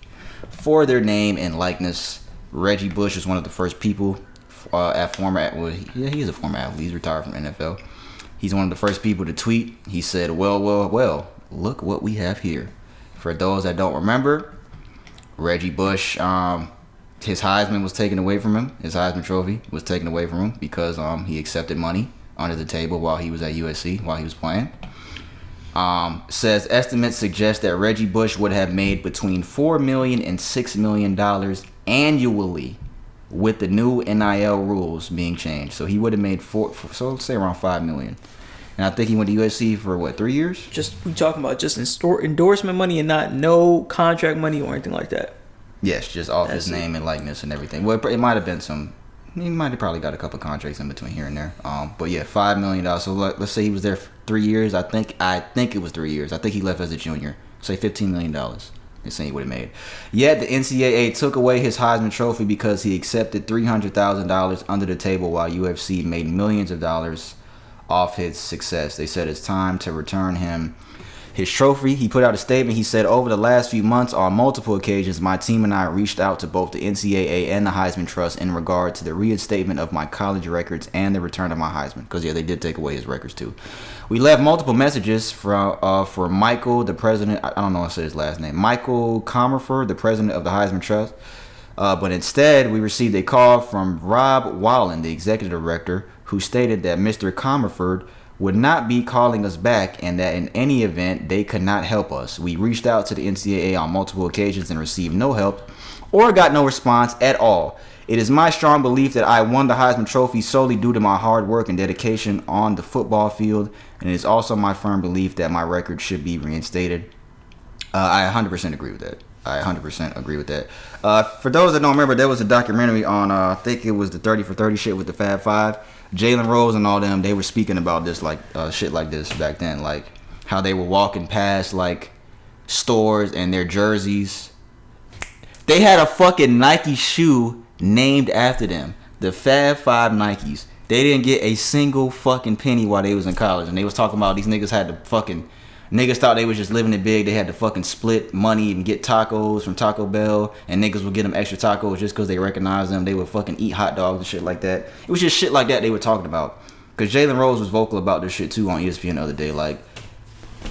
Speaker 1: for their name and likeness. Reggie Bush is one of the first people. He's a former athlete. He's retired from NFL. He's one of the first people to tweet. He said, well, look what we have here. For those that don't remember, Reggie Bush, his Heisman was taken away from him. His Heisman trophy was taken away from him because he accepted money under the table while he was at USC, while he was playing. Says estimates suggest that Reggie Bush would have made between $4 million and $6 million annually with the new NIL rules being changed. So he would have made so let's say around $5 million. And I think he went to USC for what, 3 years?
Speaker 2: We talking about just endorsement money and not no contract money or anything like that.
Speaker 1: Yes, just off his name and likeness and everything. Well, it might have been he might have probably got a couple contracts in between here and there. But yeah, $5 million. So let's say he was there for 3 years. I think it was 3 years. I think he left as a junior. Say $15 million. They're saying he would have made. Yet the NCAA took away his Heisman Trophy because he accepted $300,000 under the table while UFC made millions of dollars off his success. They said it's time to return him his trophy. He put out a statement. He said, over the last few months, on multiple occasions, my team and I reached out to both the NCAA and the Heisman Trust in regard to the reinstatement of my college records and the return of my Heisman. Because, yeah, they did take away his records, too. We left multiple messages for Michael, the president. I don't know how to say his last name. Michael Comerford, the president of the Heisman Trust. But instead, we received a call from Rob Wallen, the executive director, who stated that Mr. Comerford would not be calling us back and that in any event, they could not help us. We reached out to the NCAA on multiple occasions and received no help or got no response at all. It is my strong belief that I won the Heisman Trophy solely due to my hard work and dedication on the football field, and it is also my firm belief that my record should be reinstated. I 100% agree with that. I 100% agree with that. For those that don't remember, there was a documentary on, I think it was the 30 for 30 shit with the Fab Five. Jalen Rose and all them, they were speaking about this, like, shit like this back then. Like, how they were walking past, like, stores and their jerseys. They had a fucking Nike shoe named after them. The Fab Five Nikes. They didn't get a single fucking penny while they was in college. And they was talking about these niggas had to fucking... Niggas thought they was just living it big. They had to fucking split money and get tacos from Taco Bell. And niggas would get them extra tacos just because they recognized them. They would fucking eat hot dogs and shit like that. It was just shit like that they were talking about. Because Jalen Rose was vocal about this shit too on ESPN the other day. Like,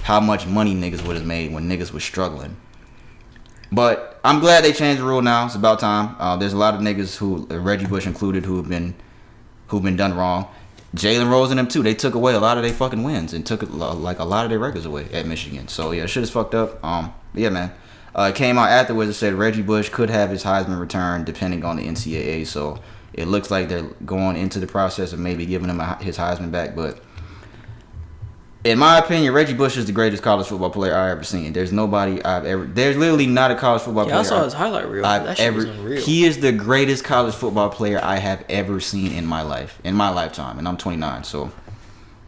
Speaker 1: how much money niggas would have made when niggas was struggling. But I'm glad they changed the rule now. It's about time. There's a lot of niggas who, Reggie Bush included, who've been done wrong. Jalen Rose and them too. They took away a lot of their fucking wins and took like a lot of their records away at Michigan. So yeah, shit is fucked up. Yeah, man. It came out afterwards. It said Reggie Bush could have his Heisman return depending on the NCAA. So it looks like they're going into the process of maybe giving him his Heisman back. But in my opinion, Reggie Bush is the greatest college football player I've ever seen. There's nobody I've ever... There's literally not a college football player...
Speaker 2: I saw his highlight reel. That shit was unreal.
Speaker 1: He is the greatest college football player I have ever seen in my life. In my lifetime. And I'm 29, so...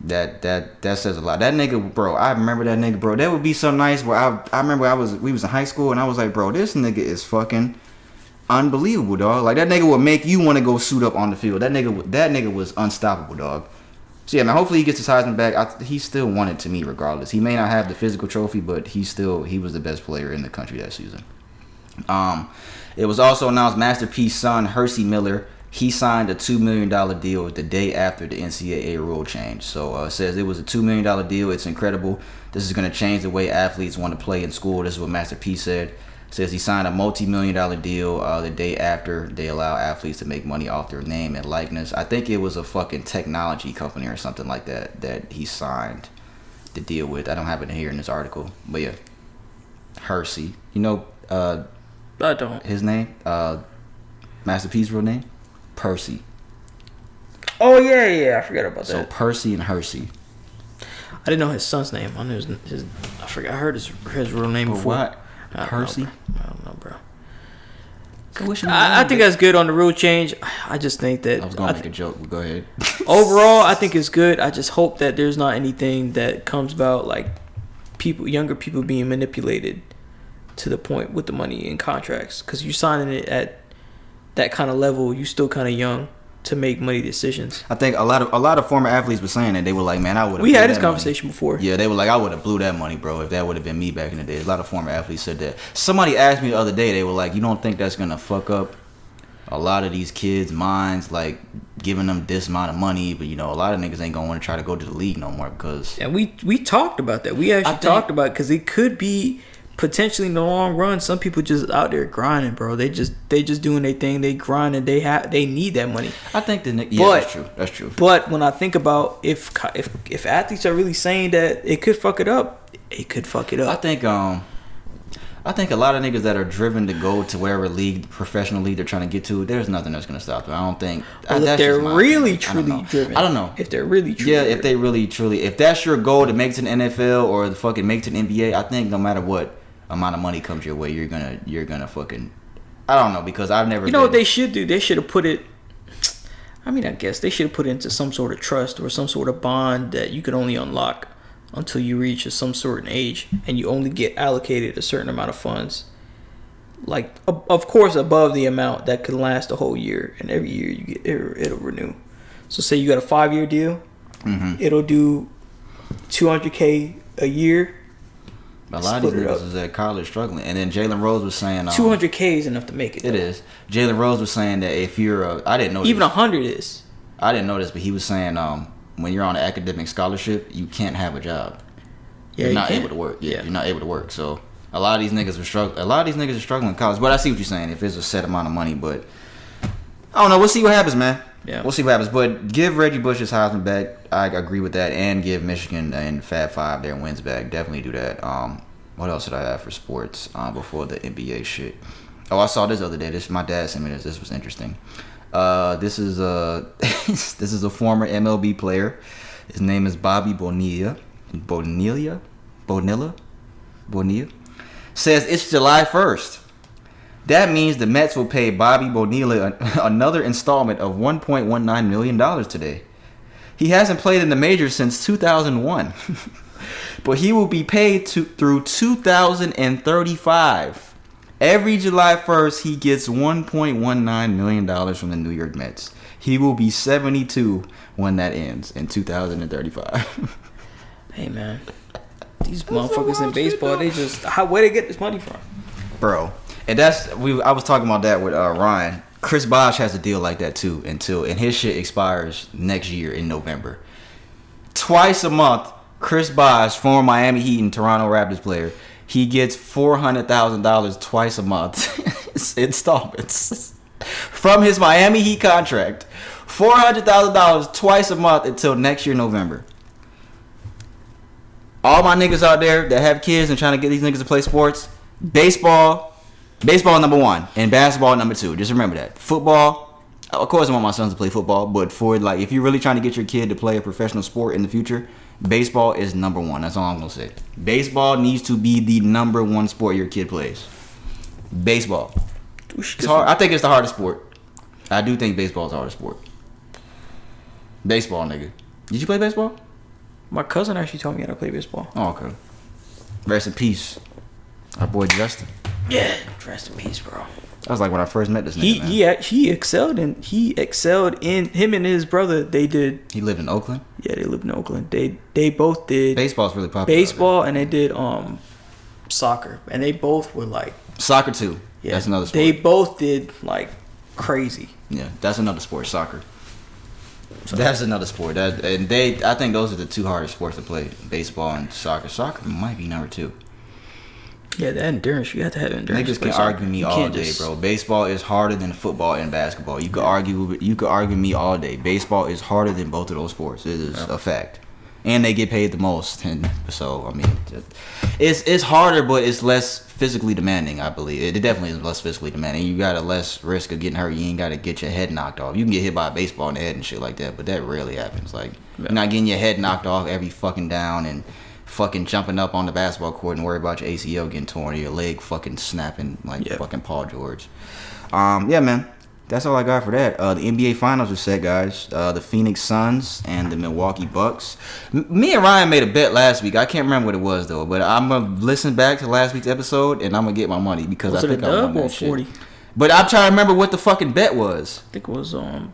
Speaker 1: That says a lot. That nigga, bro, I remember that nigga, bro. That would be so nice where I remember we was in high school and I was like, bro, this nigga is fucking unbelievable, dog. Like, that nigga would make you want to go suit up on the field. That nigga was unstoppable, dog. So yeah, man, hopefully he gets his Heisman back. He still won it to me regardless. He may not have the physical trophy, but he was the best player in the country that season. It was also announced Masterpiece's son, Hersey Miller, he signed a $2 million deal the day after the NCAA rule change. So it says it was a $2 million deal. It's incredible. This is going to change the way athletes want to play in school. This is what Masterpiece said. Says he signed a multi-million-dollar deal the day after they allow athletes to make money off their name and likeness. I think it was a fucking technology company or something like that he signed the deal with. I don't have it here in this article. But yeah. Hersey. You know
Speaker 2: I don't.
Speaker 1: His name? Masterpiece's real name? Percy.
Speaker 2: Oh, yeah. I forgot about that.
Speaker 1: So Percy and Hersey.
Speaker 2: I didn't know his son's name. I knew his I forgot. I heard his real name before.
Speaker 1: What? Percy?
Speaker 2: I don't know, bro. I think that's good on the rule change. I just think that...
Speaker 1: I was going to make a joke, but go ahead.
Speaker 2: Overall, I think it's good. I just hope that there's not anything that comes about, like younger people being manipulated to the point with the money in contracts. Because you're signing it at that kind of level, you still kind of young to make money decisions.
Speaker 1: I think a lot of former athletes were saying that. They were like, man, I would have...
Speaker 2: We had this conversation before.
Speaker 1: Yeah, they were like, I would have blew that money, bro, if that would have been me back in the day. A lot of former athletes said that. Somebody asked me the other day, they were like, you don't think that's going to fuck up a lot of these kids' minds, like giving them this amount of money, but a lot of niggas ain't going to want to try to go to the league no more because...
Speaker 2: And we talked about that. We actually talked about it because it could be... Potentially in the long run, some people just out there grinding, bro. They just doing their thing. They grinding. They need that money.
Speaker 1: I think that's true. That's true.
Speaker 2: But when I think about if athletes are really saying that it could fuck it up, it could fuck it up.
Speaker 1: I think a lot of niggas that are driven to go to whatever league, professional league they're trying to get to, there's nothing that's gonna stop them. I don't think.
Speaker 2: Well, if they're really truly driven,
Speaker 1: I don't know.
Speaker 2: If they're really truly,
Speaker 1: yeah, if they really truly, if that's your goal to make it to the NFL or the fucking make it to the NBA, I think no matter what amount of money comes your way, you're gonna fucking... I don't know, because I've never...
Speaker 2: You know what they should do? They should have put it... I mean, I guess they should have put it into some sort of trust or some sort of bond that you could only unlock until you reach some certain age, and you only get allocated a certain amount of funds. Like, of course, above the amount that could last a whole year, and every year you get it'll renew. So say you got a 5-year deal, it'll do $200K a year.
Speaker 1: A lot of these niggas is at college struggling. And then Jalen Rose was saying...
Speaker 2: $200K is enough to make it.
Speaker 1: It is. Jalen Rose was saying that if you're... I didn't know
Speaker 2: even
Speaker 1: this.
Speaker 2: 100 is.
Speaker 1: I didn't know this, but he was saying when you're on an academic scholarship, you can't have a job.
Speaker 2: Yeah,
Speaker 1: you're not able to work. Yeah, you're not able to work. So a lot of these niggas are struggling in college. But I see what you're saying. If it's a set amount of money, but... I don't know. We'll see what happens, man.
Speaker 2: Yeah.
Speaker 1: We'll see what happens. But give Reggie Bush his Heisman back. I agree with that. And give Michigan and Fab Five their wins back. Definitely do that. What else did I have for sports before the NBA shit? Oh, I saw this the other day. My dad sent me this. This was interesting. This is a former MLB player. His name is Bobby Bonilla. says it's July 1st. That means the Mets will pay Bobby Bonilla another installment of $1.19 million today. He hasn't played in the majors since 2001. But he will be paid through 2035. Every July 1st, he gets $1.19 million from the New York Mets. He will be 72 when that ends in 2035.
Speaker 2: Hey, man. These motherfuckers in baseball, they just... Where they get this money from?
Speaker 1: Bro. And I was talking about that with Ryan. Chris Bosh has a deal like that, too. And his shit expires next year in November. Twice a month, Chris Bosh, former Miami Heat and Toronto Raptors player, he gets $400,000 twice a month. Installments. From his Miami Heat contract. $400,000 twice a month until next year, November. All my niggas out there that have kids and trying to get these niggas to play sports, baseball number one and basketball number two. Just remember that. Football, of course I want my sons to play football, but for like if you're really trying to get your kid to play a professional sport in the future, baseball is number one. That's all I'm gonna say. Baseball needs to be the number one sport your kid plays. Baseball. It's hard. I think it's the hardest sport. I do think baseball is the hardest sport. Baseball, nigga. Did you play baseball?
Speaker 2: My cousin actually told me how to play baseball.
Speaker 1: Oh, okay. Rest in peace. Our boy Justin.
Speaker 2: Yeah, rest in peace, bro.
Speaker 1: That was like when I first met this nigga, man.
Speaker 2: He excelled in him and his brother. They did.
Speaker 1: He lived in Oakland.
Speaker 2: Yeah, they lived in Oakland. They both did
Speaker 1: baseball's really popular.
Speaker 2: Baseball and they did soccer, and they both were like
Speaker 1: soccer too. Yeah, that's another sport.
Speaker 2: They both did like crazy.
Speaker 1: Yeah, that's another sport. Soccer. So that's another sport. I think those are the two hardest sports to play: baseball and soccer. Soccer might be number two.
Speaker 2: Yeah, the endurance. You have to have endurance.
Speaker 1: Niggas can argue me all day, bro. Baseball is harder than football and basketball. You could argue me all day. Baseball is harder than both of those sports. It is a fact. And they get paid the most. And so, I mean, it's harder, but it's less physically demanding, I believe. It definitely is less physically demanding. You got a less risk of getting hurt. You ain't got to get your head knocked off. You can get hit by a baseball in the head and shit like that, but that rarely happens. Like, you're not getting your head knocked off every fucking down and fucking jumping up on the basketball court and worry about your ACL getting torn or your leg fucking snapping like fucking Paul George. Yeah, man. That's all I got for that. The NBA Finals are set, guys. The Phoenix Suns and the Milwaukee Bucks. Me and Ryan made a bet last week. I can't remember what it was, though. But I'm going to listen back to last week's episode, and I'm going to get my money because I think I won that shit. 40? But I'm trying to remember what the fucking bet was.
Speaker 2: I think it was the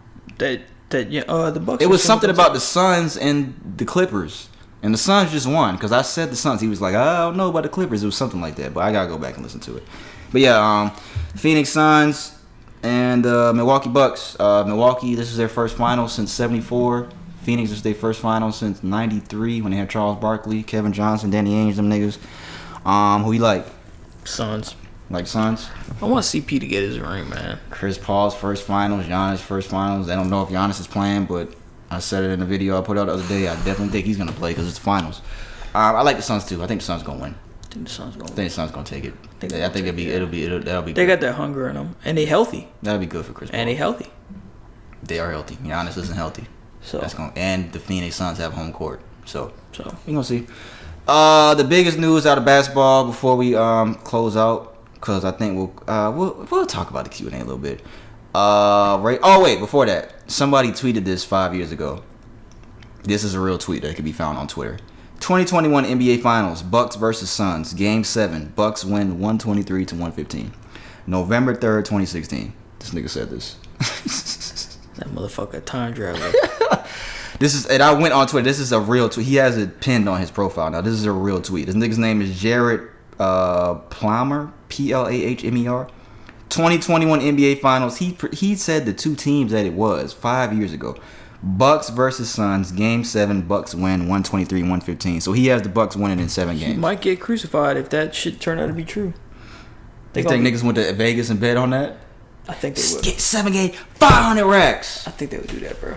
Speaker 2: Bucks.
Speaker 1: It was something about the Suns and the Clippers. And the Suns just won because I said the Suns. He was like, I don't know about the Clippers. It was something like that. But I got to go back and listen to it. But yeah, Phoenix Suns and Milwaukee Bucks. Milwaukee, this is their first final since 74. Phoenix is their first final since 93 when they had Charles Barkley, Kevin Johnson, Danny Ainge, them niggas. Who you like?
Speaker 2: Suns.
Speaker 1: Like Suns?
Speaker 2: I want CP to get his ring, man.
Speaker 1: Chris Paul's first finals, Giannis' first finals. I don't know if Giannis is playing, but I said it in the video I put out the other day. I definitely think he's going to play because it's the finals. I like the Suns, too. I think the Suns going to win.
Speaker 2: I think the Suns going to take it.
Speaker 1: I think that'll be good.
Speaker 2: They got that hunger in them. And they healthy.
Speaker 1: That'll be good for Chris Paul.
Speaker 2: And they healthy.
Speaker 1: They are healthy. Giannis isn't healthy. And the Phoenix Suns have home court. So we're going to see. The biggest news out of basketball before we close out, because I think we'll talk about the Q&A a little bit. Before that, somebody tweeted this 5 years ago. This is a real tweet that can be found on Twitter. 2021 NBA Finals, Bucks versus Suns, Game 7. Bucks win 123-115. November 3rd, 2016. This nigga said this.
Speaker 2: That motherfucker time traveler.
Speaker 1: And I went on Twitter. This is a real tweet. He has it pinned on his profile now. This is a real tweet. This nigga's name is Jared Plahmer, Plahmer. 2021 NBA Finals. He said the two teams that it was 5 years ago. Bucks versus Suns, Game 7. Bucks win 123-115. So he has the Bucks winning in 7 games.
Speaker 2: He might get crucified if that shit turned out to be true.
Speaker 1: You think niggas went to Vegas and bet on that?
Speaker 2: I think they would.
Speaker 1: Get 7 games, 500 racks.
Speaker 2: I think they would do that, bro.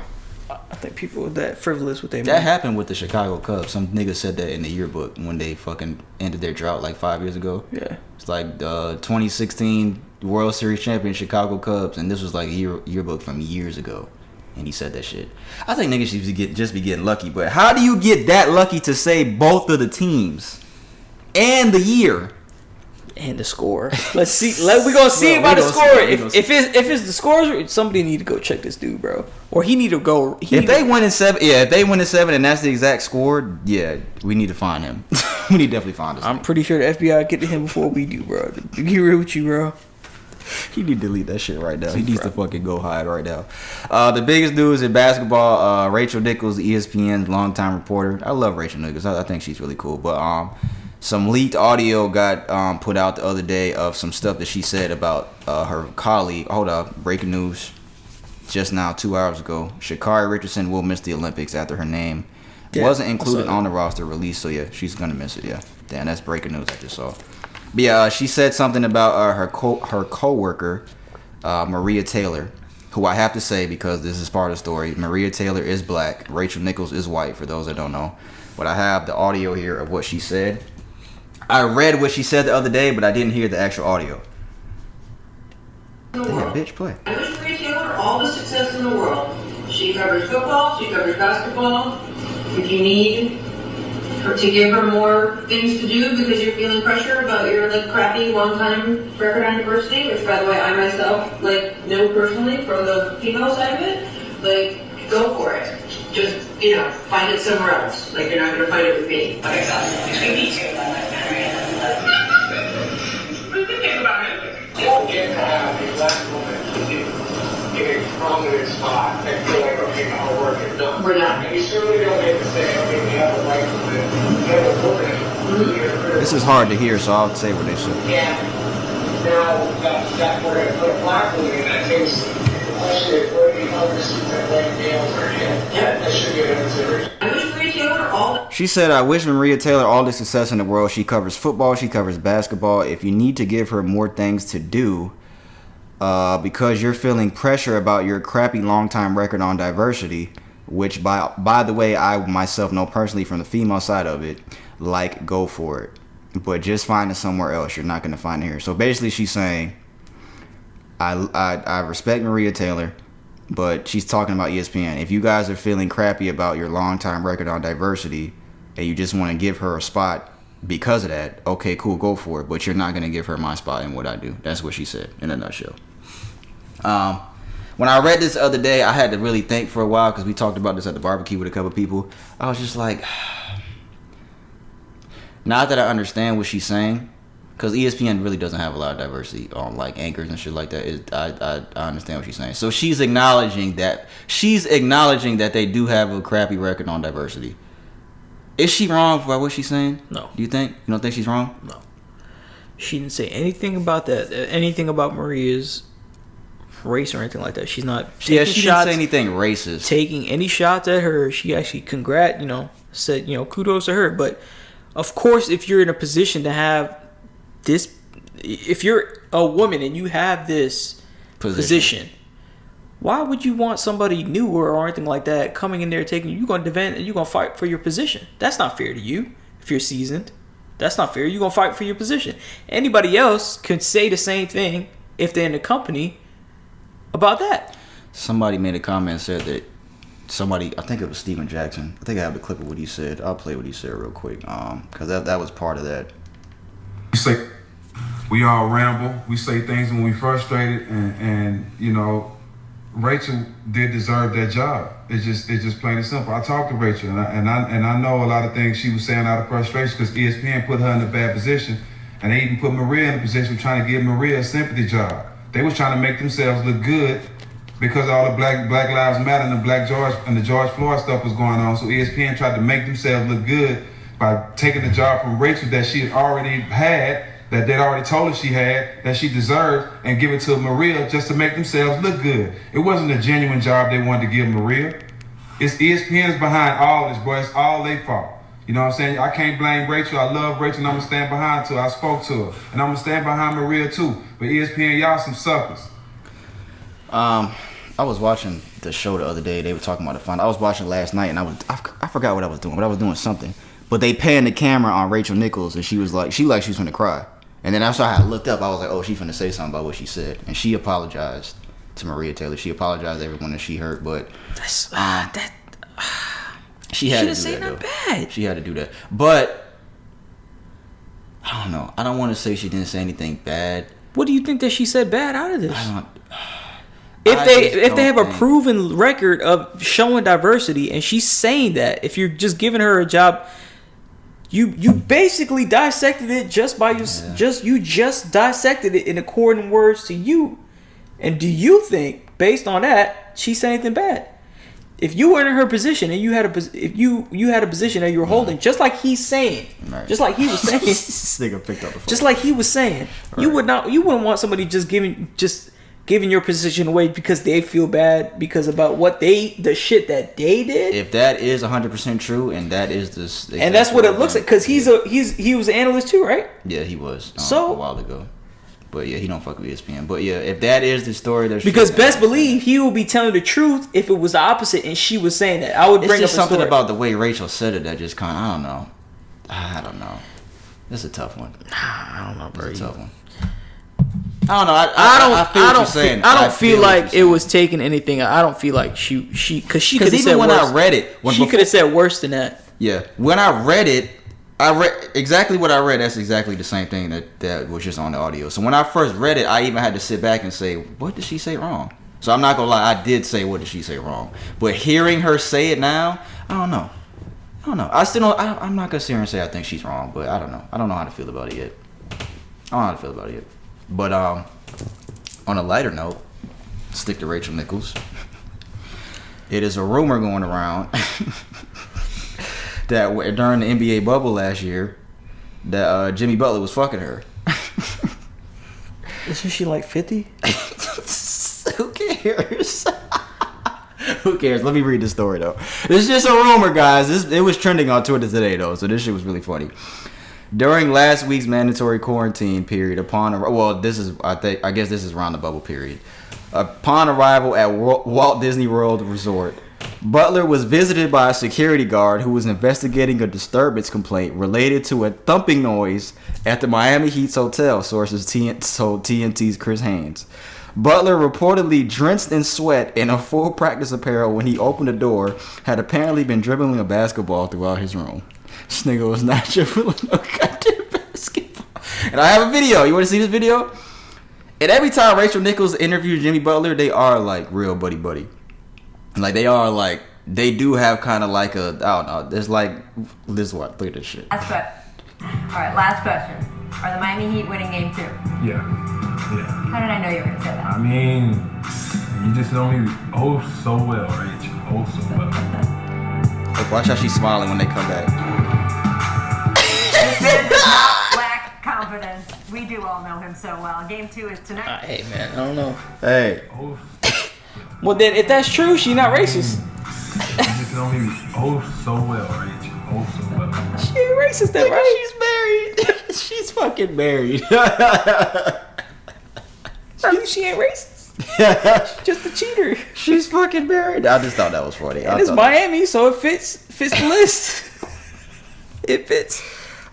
Speaker 2: I think people were that frivolous with their money.
Speaker 1: That happened with the Chicago Cubs. Some niggas said that in the yearbook when they fucking ended their drought like 5 years ago. Yeah. It's like 2016 World Series champion Chicago Cubs, and this was like a yearbook from years ago. And he said that shit. I think niggas should just be getting lucky, but how do you get that lucky to say both of the teams and the year?
Speaker 2: And the score. Let's see. We gonna see about the score. If it's the scores, somebody need to go check this dude, bro. Or he need to go.
Speaker 1: If they win in 7, and that's the exact score, yeah, we need to find him. We need to definitely find him.
Speaker 2: I'm pretty sure the FBI get to him before we do, bro. To be real with you, bro.
Speaker 1: He need to delete that shit right now. He needs to fucking go hide right now. The biggest news in basketball, Rachel Nichols, ESPN's longtime reporter. I love Rachel Nichols. I think she's really cool. But some leaked audio got put out the other day of some stuff that she said about her colleague. Hold up. Breaking news. Just now, 2 hours ago. Shikari Richardson will miss the Olympics after her name wasn't included on the roster release. So, yeah, she's going to miss it, yeah. Damn, that's breaking news I just saw. But yeah, she said something about her co-worker, Maria Taylor, who I have to say, because this is part of the story, Maria Taylor is black. Rachel Nichols is white, for those that don't know. But I have the audio here of what she said. I read what she said the other day, but I didn't hear the actual audio. Yeah, bitch, play.
Speaker 6: I wish Maria Taylor all the success in the world. She covers football, she covers basketball. If you need her to give her more things to do because you're feeling pressure about your crappy one-time record on diversity, which by the way I myself know personally from the female side of it, go for it. Just find it somewhere else. You're not gonna find it with me. Like I said, me too. What do you think about it? You don't get to have a black woman in a prominent spot and feel like, okay, my whole work is done. We're not. And you certainly don't get to say, okay, we have a right to live.
Speaker 1: This is hard to hear, so I'll say what they said.
Speaker 6: Yeah. Now that we're going to put a black woman in that case, the question is, where do the other seats that white males are in? Yeah. That should be a consideration. I wish Maria Taylor all.
Speaker 1: She said, I wish Maria Taylor all the success in the world. She covers football. She covers basketball. If you need to give her more things to do because you're feeling pressure about your crappy long-time record on diversity, which, by the way, I myself know personally from the female side of it, go for it. But just find it somewhere else. You're not going to find it here. So basically she's saying, I respect Maria Taylor, but she's talking about ESPN. If you guys are feeling crappy about your long-time record on diversity and you just want to give her a spot because of that, okay, cool, go for it. But you're not going to give her my spot in what I do. That's what she said in a nutshell. When I read this the other day, I had to really think for a while because we talked about this at the barbecue with a couple people. I was just like, not that I understand what she's saying, because ESPN really doesn't have a lot of diversity on anchors and shit like that. I understand what she's saying. So she's acknowledging that they do have a crappy record on diversity. Is she wrong by what she's saying?
Speaker 2: No.
Speaker 1: Do you think? You don't think she's wrong?
Speaker 2: No. She didn't say anything about that. Anything about Maria's race or anything like that. She's not.
Speaker 1: Yeah, she didn't say anything racist.
Speaker 2: Taking any shots at her. She actually said kudos to her. But of course, if you're in a position to have this, if you're a woman and you have this position, why would you want somebody newer or anything like that coming in there taking you? You're going to defend and you're going to fight for your position. That's not fair to you if you're seasoned. That's not fair. You're going to fight for your position. Anybody else can say the same thing if they're in the company about that.
Speaker 1: Somebody made a comment and said that I think it was Steven Jackson. I think I have the clip of what he said. I'll play what he said real quick because that was part of that.
Speaker 7: We all ramble. We say things when we frustrated, and Rachel did deserve that job. It's just plain and simple. I talked to Rachel, and I know a lot of things she was saying out of frustration because ESPN put her in a bad position, and they even put Maria in a position trying to give Maria a sympathy job. They was trying to make themselves look good because all the Black Lives Matter and the George Floyd stuff was going on. So ESPN tried to make themselves look good by taking the job from Rachel that she had already had, that they'd already told her she had, that she deserved, and give it to Maria just to make themselves look good. It wasn't a genuine job they wanted to give Maria. It's ESPN's behind all this, boy. It's all their fault. You know what I'm saying? I can't blame Rachel. I love Rachel, and I'm going to stand behind her. I spoke to her. And I'm going to stand behind Maria, too. But ESPN, y'all some suckers.
Speaker 1: I was watching the show the other day. They were talking about the final. I was watching last night, and I forgot what I was doing, but I was doing something. But they panned the camera on Rachel Nichols, and she was like, she was going to cry. And then after I looked up, I was like, oh, she's finna say something about what she said. And she apologized to Maria Taylor. She apologized to everyone that she hurt, but she had to do that, though. Bad. She had to do that. But I don't know. I don't want to say she didn't say anything bad.
Speaker 2: What do you think that she said bad out of this?
Speaker 1: I don't.
Speaker 2: If they have a proven record of showing diversity, and she's saying that, if you're just giving her a job, you basically dissected it just by you just dissected it in according words to you. And do you think, based on that, she said anything bad? If you were in her position and you had a position that you were holding, just like he's saying,
Speaker 1: right.
Speaker 2: Just like he was saying,
Speaker 1: this nigga picked up the phone.
Speaker 2: Just like he was saying, right. You wouldn't want somebody just giving your position away because they feel bad because about the shit that they did.
Speaker 1: If that is 100% true, and that is this,
Speaker 2: and that's what it looks like, because he was an analyst too, right?
Speaker 1: Yeah, he was.
Speaker 2: So
Speaker 1: a while ago. But yeah, he don't fuck with ESPN. But yeah, if that is the story,
Speaker 2: because best believe he will be telling the truth if it was the opposite and she was saying that. I would bring up
Speaker 1: something about the way Rachel said it that just kind of, I don't know. It's a tough one.
Speaker 2: I don't know, bro.
Speaker 1: It's a tough one. I don't know. I feel what you're saying.
Speaker 2: I don't feel like it was taking anything. I don't feel like she could have said
Speaker 1: even when
Speaker 2: worse.
Speaker 1: I read it,
Speaker 2: she could have said worse than that.
Speaker 1: Yeah, when I read it. I read exactly what I read. That's exactly the same thing that was just on the audio. So when I first read it, I even had to sit back and say, what did she say wrong? So I'm not going to lie. I did say, what did she say wrong? But hearing her say it now, I don't know. I still don't. I'm not going to sit here and say I think she's wrong. But I don't know. I don't know how to feel about it yet. But on a lighter note, stick to Rachel Nichols. It is a rumor going around that during the NBA bubble last year, that Jimmy Butler was fucking her.
Speaker 2: Isn't she like 50?
Speaker 1: Who cares? Who cares? Let me read the story though. It's just a rumor, guys. It was trending on Twitter today though, so this shit was really funny. During last week's mandatory quarantine period, I guess this is around the bubble period. Upon arrival at Walt Disney World Resort, Butler was visited by a security guard who was investigating a disturbance complaint related to a thumping noise at the Miami Heat's hotel, sources told TNT's Chris Haynes. Butler, reportedly drenched in sweat in a full practice apparel when he opened the door, had apparently been dribbling a basketball throughout his room. This nigga was not dribbling no goddamn basketball. And I have a video. You want to see this video? And every time Rachel Nichols interviews Jimmy Butler, they are like real buddy. Like they are like, they do have kind of like a, I don't know, there's like, this what? Look at this shit.
Speaker 8: Last question. Are the Miami Heat winning game 2?
Speaker 9: Yeah.
Speaker 8: How did I know you were going to say that?
Speaker 9: I mean, you just know me so well, Rachel. So well.
Speaker 1: Look, watch how she's smiling when they come back.
Speaker 8: This man does not lack confidence. We do all know him so well. Game 2 is tonight.
Speaker 2: Hey, man, I don't know.
Speaker 1: Hey.
Speaker 2: Well, then, if that's true, she's not racist.
Speaker 9: You just know me so well, Rachel. So well.
Speaker 2: She ain't racist, then, right?
Speaker 1: She's married. She's fucking married.
Speaker 2: She ain't racist. She's just a cheater.
Speaker 1: She's fucking married. I just thought that was funny.
Speaker 2: And it's Miami, so it fits the list. It fits.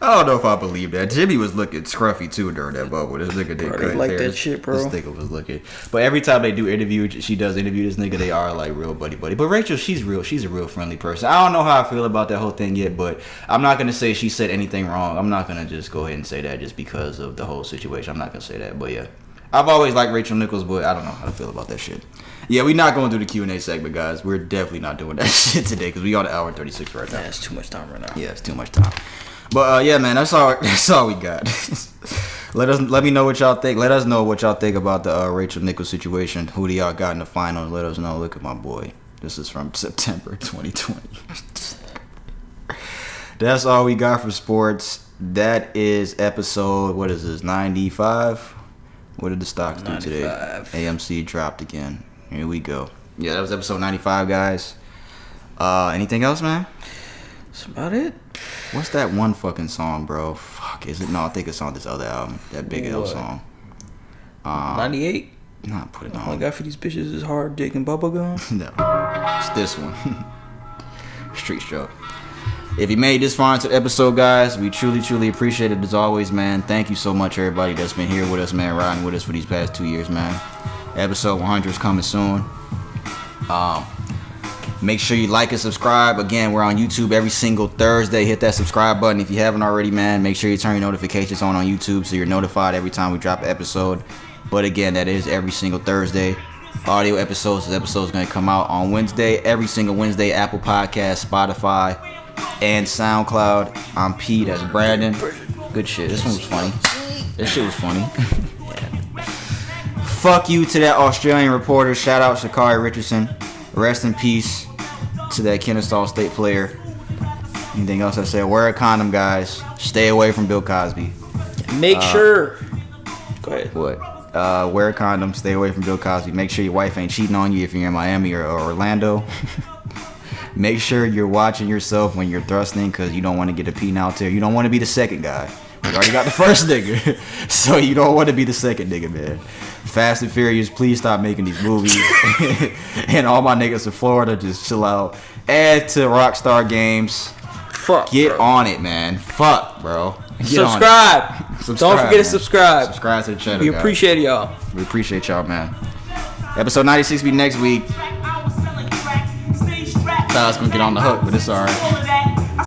Speaker 1: I don't know if I believe that. Jimmy was looking scruffy too during that bubble. This nigga did cut
Speaker 2: like
Speaker 1: hair.
Speaker 2: that shit, bro.
Speaker 1: This nigga was looking. But every time they do interview, she does interview this nigga, they are like real buddy. But Rachel, she's real. She's a real friendly person. I don't know how I feel about that whole thing yet, but I'm not gonna say she said anything wrong. I'm not gonna just go ahead and say that just because of the whole situation. I'm not gonna say that. But yeah, I've always liked Rachel Nichols, but I don't know how to feel about that shit. Yeah, we're not going to do the Q&A segment, guys. We're definitely not doing that shit today because we on the hour 36 right now.
Speaker 2: Yeah, it's too much time right now.
Speaker 1: Yeah, it's too much time. But yeah, man, that's all we got. Let me know what y'all think. Let us know what y'all think about the Rachel Nichols situation. Who do y'all got in the final? Let us know. Look at my boy. This is from September 2020. That's all we got for sports. That is episode, what is this, 95? What did the stocks do today?
Speaker 2: 95.
Speaker 1: AMC dropped again. Here we go. Yeah, that was episode 95, guys. Anything else, man?
Speaker 2: That's about it.
Speaker 1: What's that one fucking song, bro? Fuck, is it? No, I think it's on this other album. That Big L song.
Speaker 2: 98?
Speaker 1: Nah, put it on.
Speaker 2: All I got for these bitches is hard dick and bubblegum.
Speaker 1: No, it's this one. Street Stroke. If you made this far into the episode, guys, we truly appreciate it as always, man. Thank you so much, everybody that's been here with us, man, riding with us for these past 2 years, man. Episode 100 is coming soon. Make sure you like and subscribe. Again, we're on YouTube every single Thursday. Hit that subscribe button if you haven't already, man. Make sure you turn your notifications on YouTube so you're notified every time we drop an episode. But again, that is every single Thursday. Audio episodes. This episode is going to come out on Wednesday. Every single Wednesday. Apple Podcasts, Spotify, and SoundCloud. I'm P. That's Brandon. Good shit. This one was funny. This shit was funny. Fuck you to that Australian reporter. Shout out Shikari Richardson. Rest in peace to that Kennesaw State player. Anything else I said? Wear a condom, guys. Stay away from Bill Cosby.
Speaker 2: Make sure. Go ahead.
Speaker 1: What? Wear a condom. Stay away from Bill Cosby. Make sure your wife ain't cheating on you if you're in Miami or Orlando. Make sure you're watching yourself when you're thrusting because you don't want to get a penile tear. You don't want to be the second guy. You already got the first nigga. So you don't want to be the second nigga, man. Fast and Furious, please stop making these movies. And all my niggas in Florida, just chill out. Add to Rockstar Games.
Speaker 2: Fuck.
Speaker 1: Get on it, man. Fuck, bro.
Speaker 2: Subscribe. Don't forget to subscribe.
Speaker 1: Subscribe to the channel.
Speaker 2: We appreciate y'all.
Speaker 1: We appreciate y'all, man. Episode 96 be next week. Thought I was gonna get on the hook, but it's alright.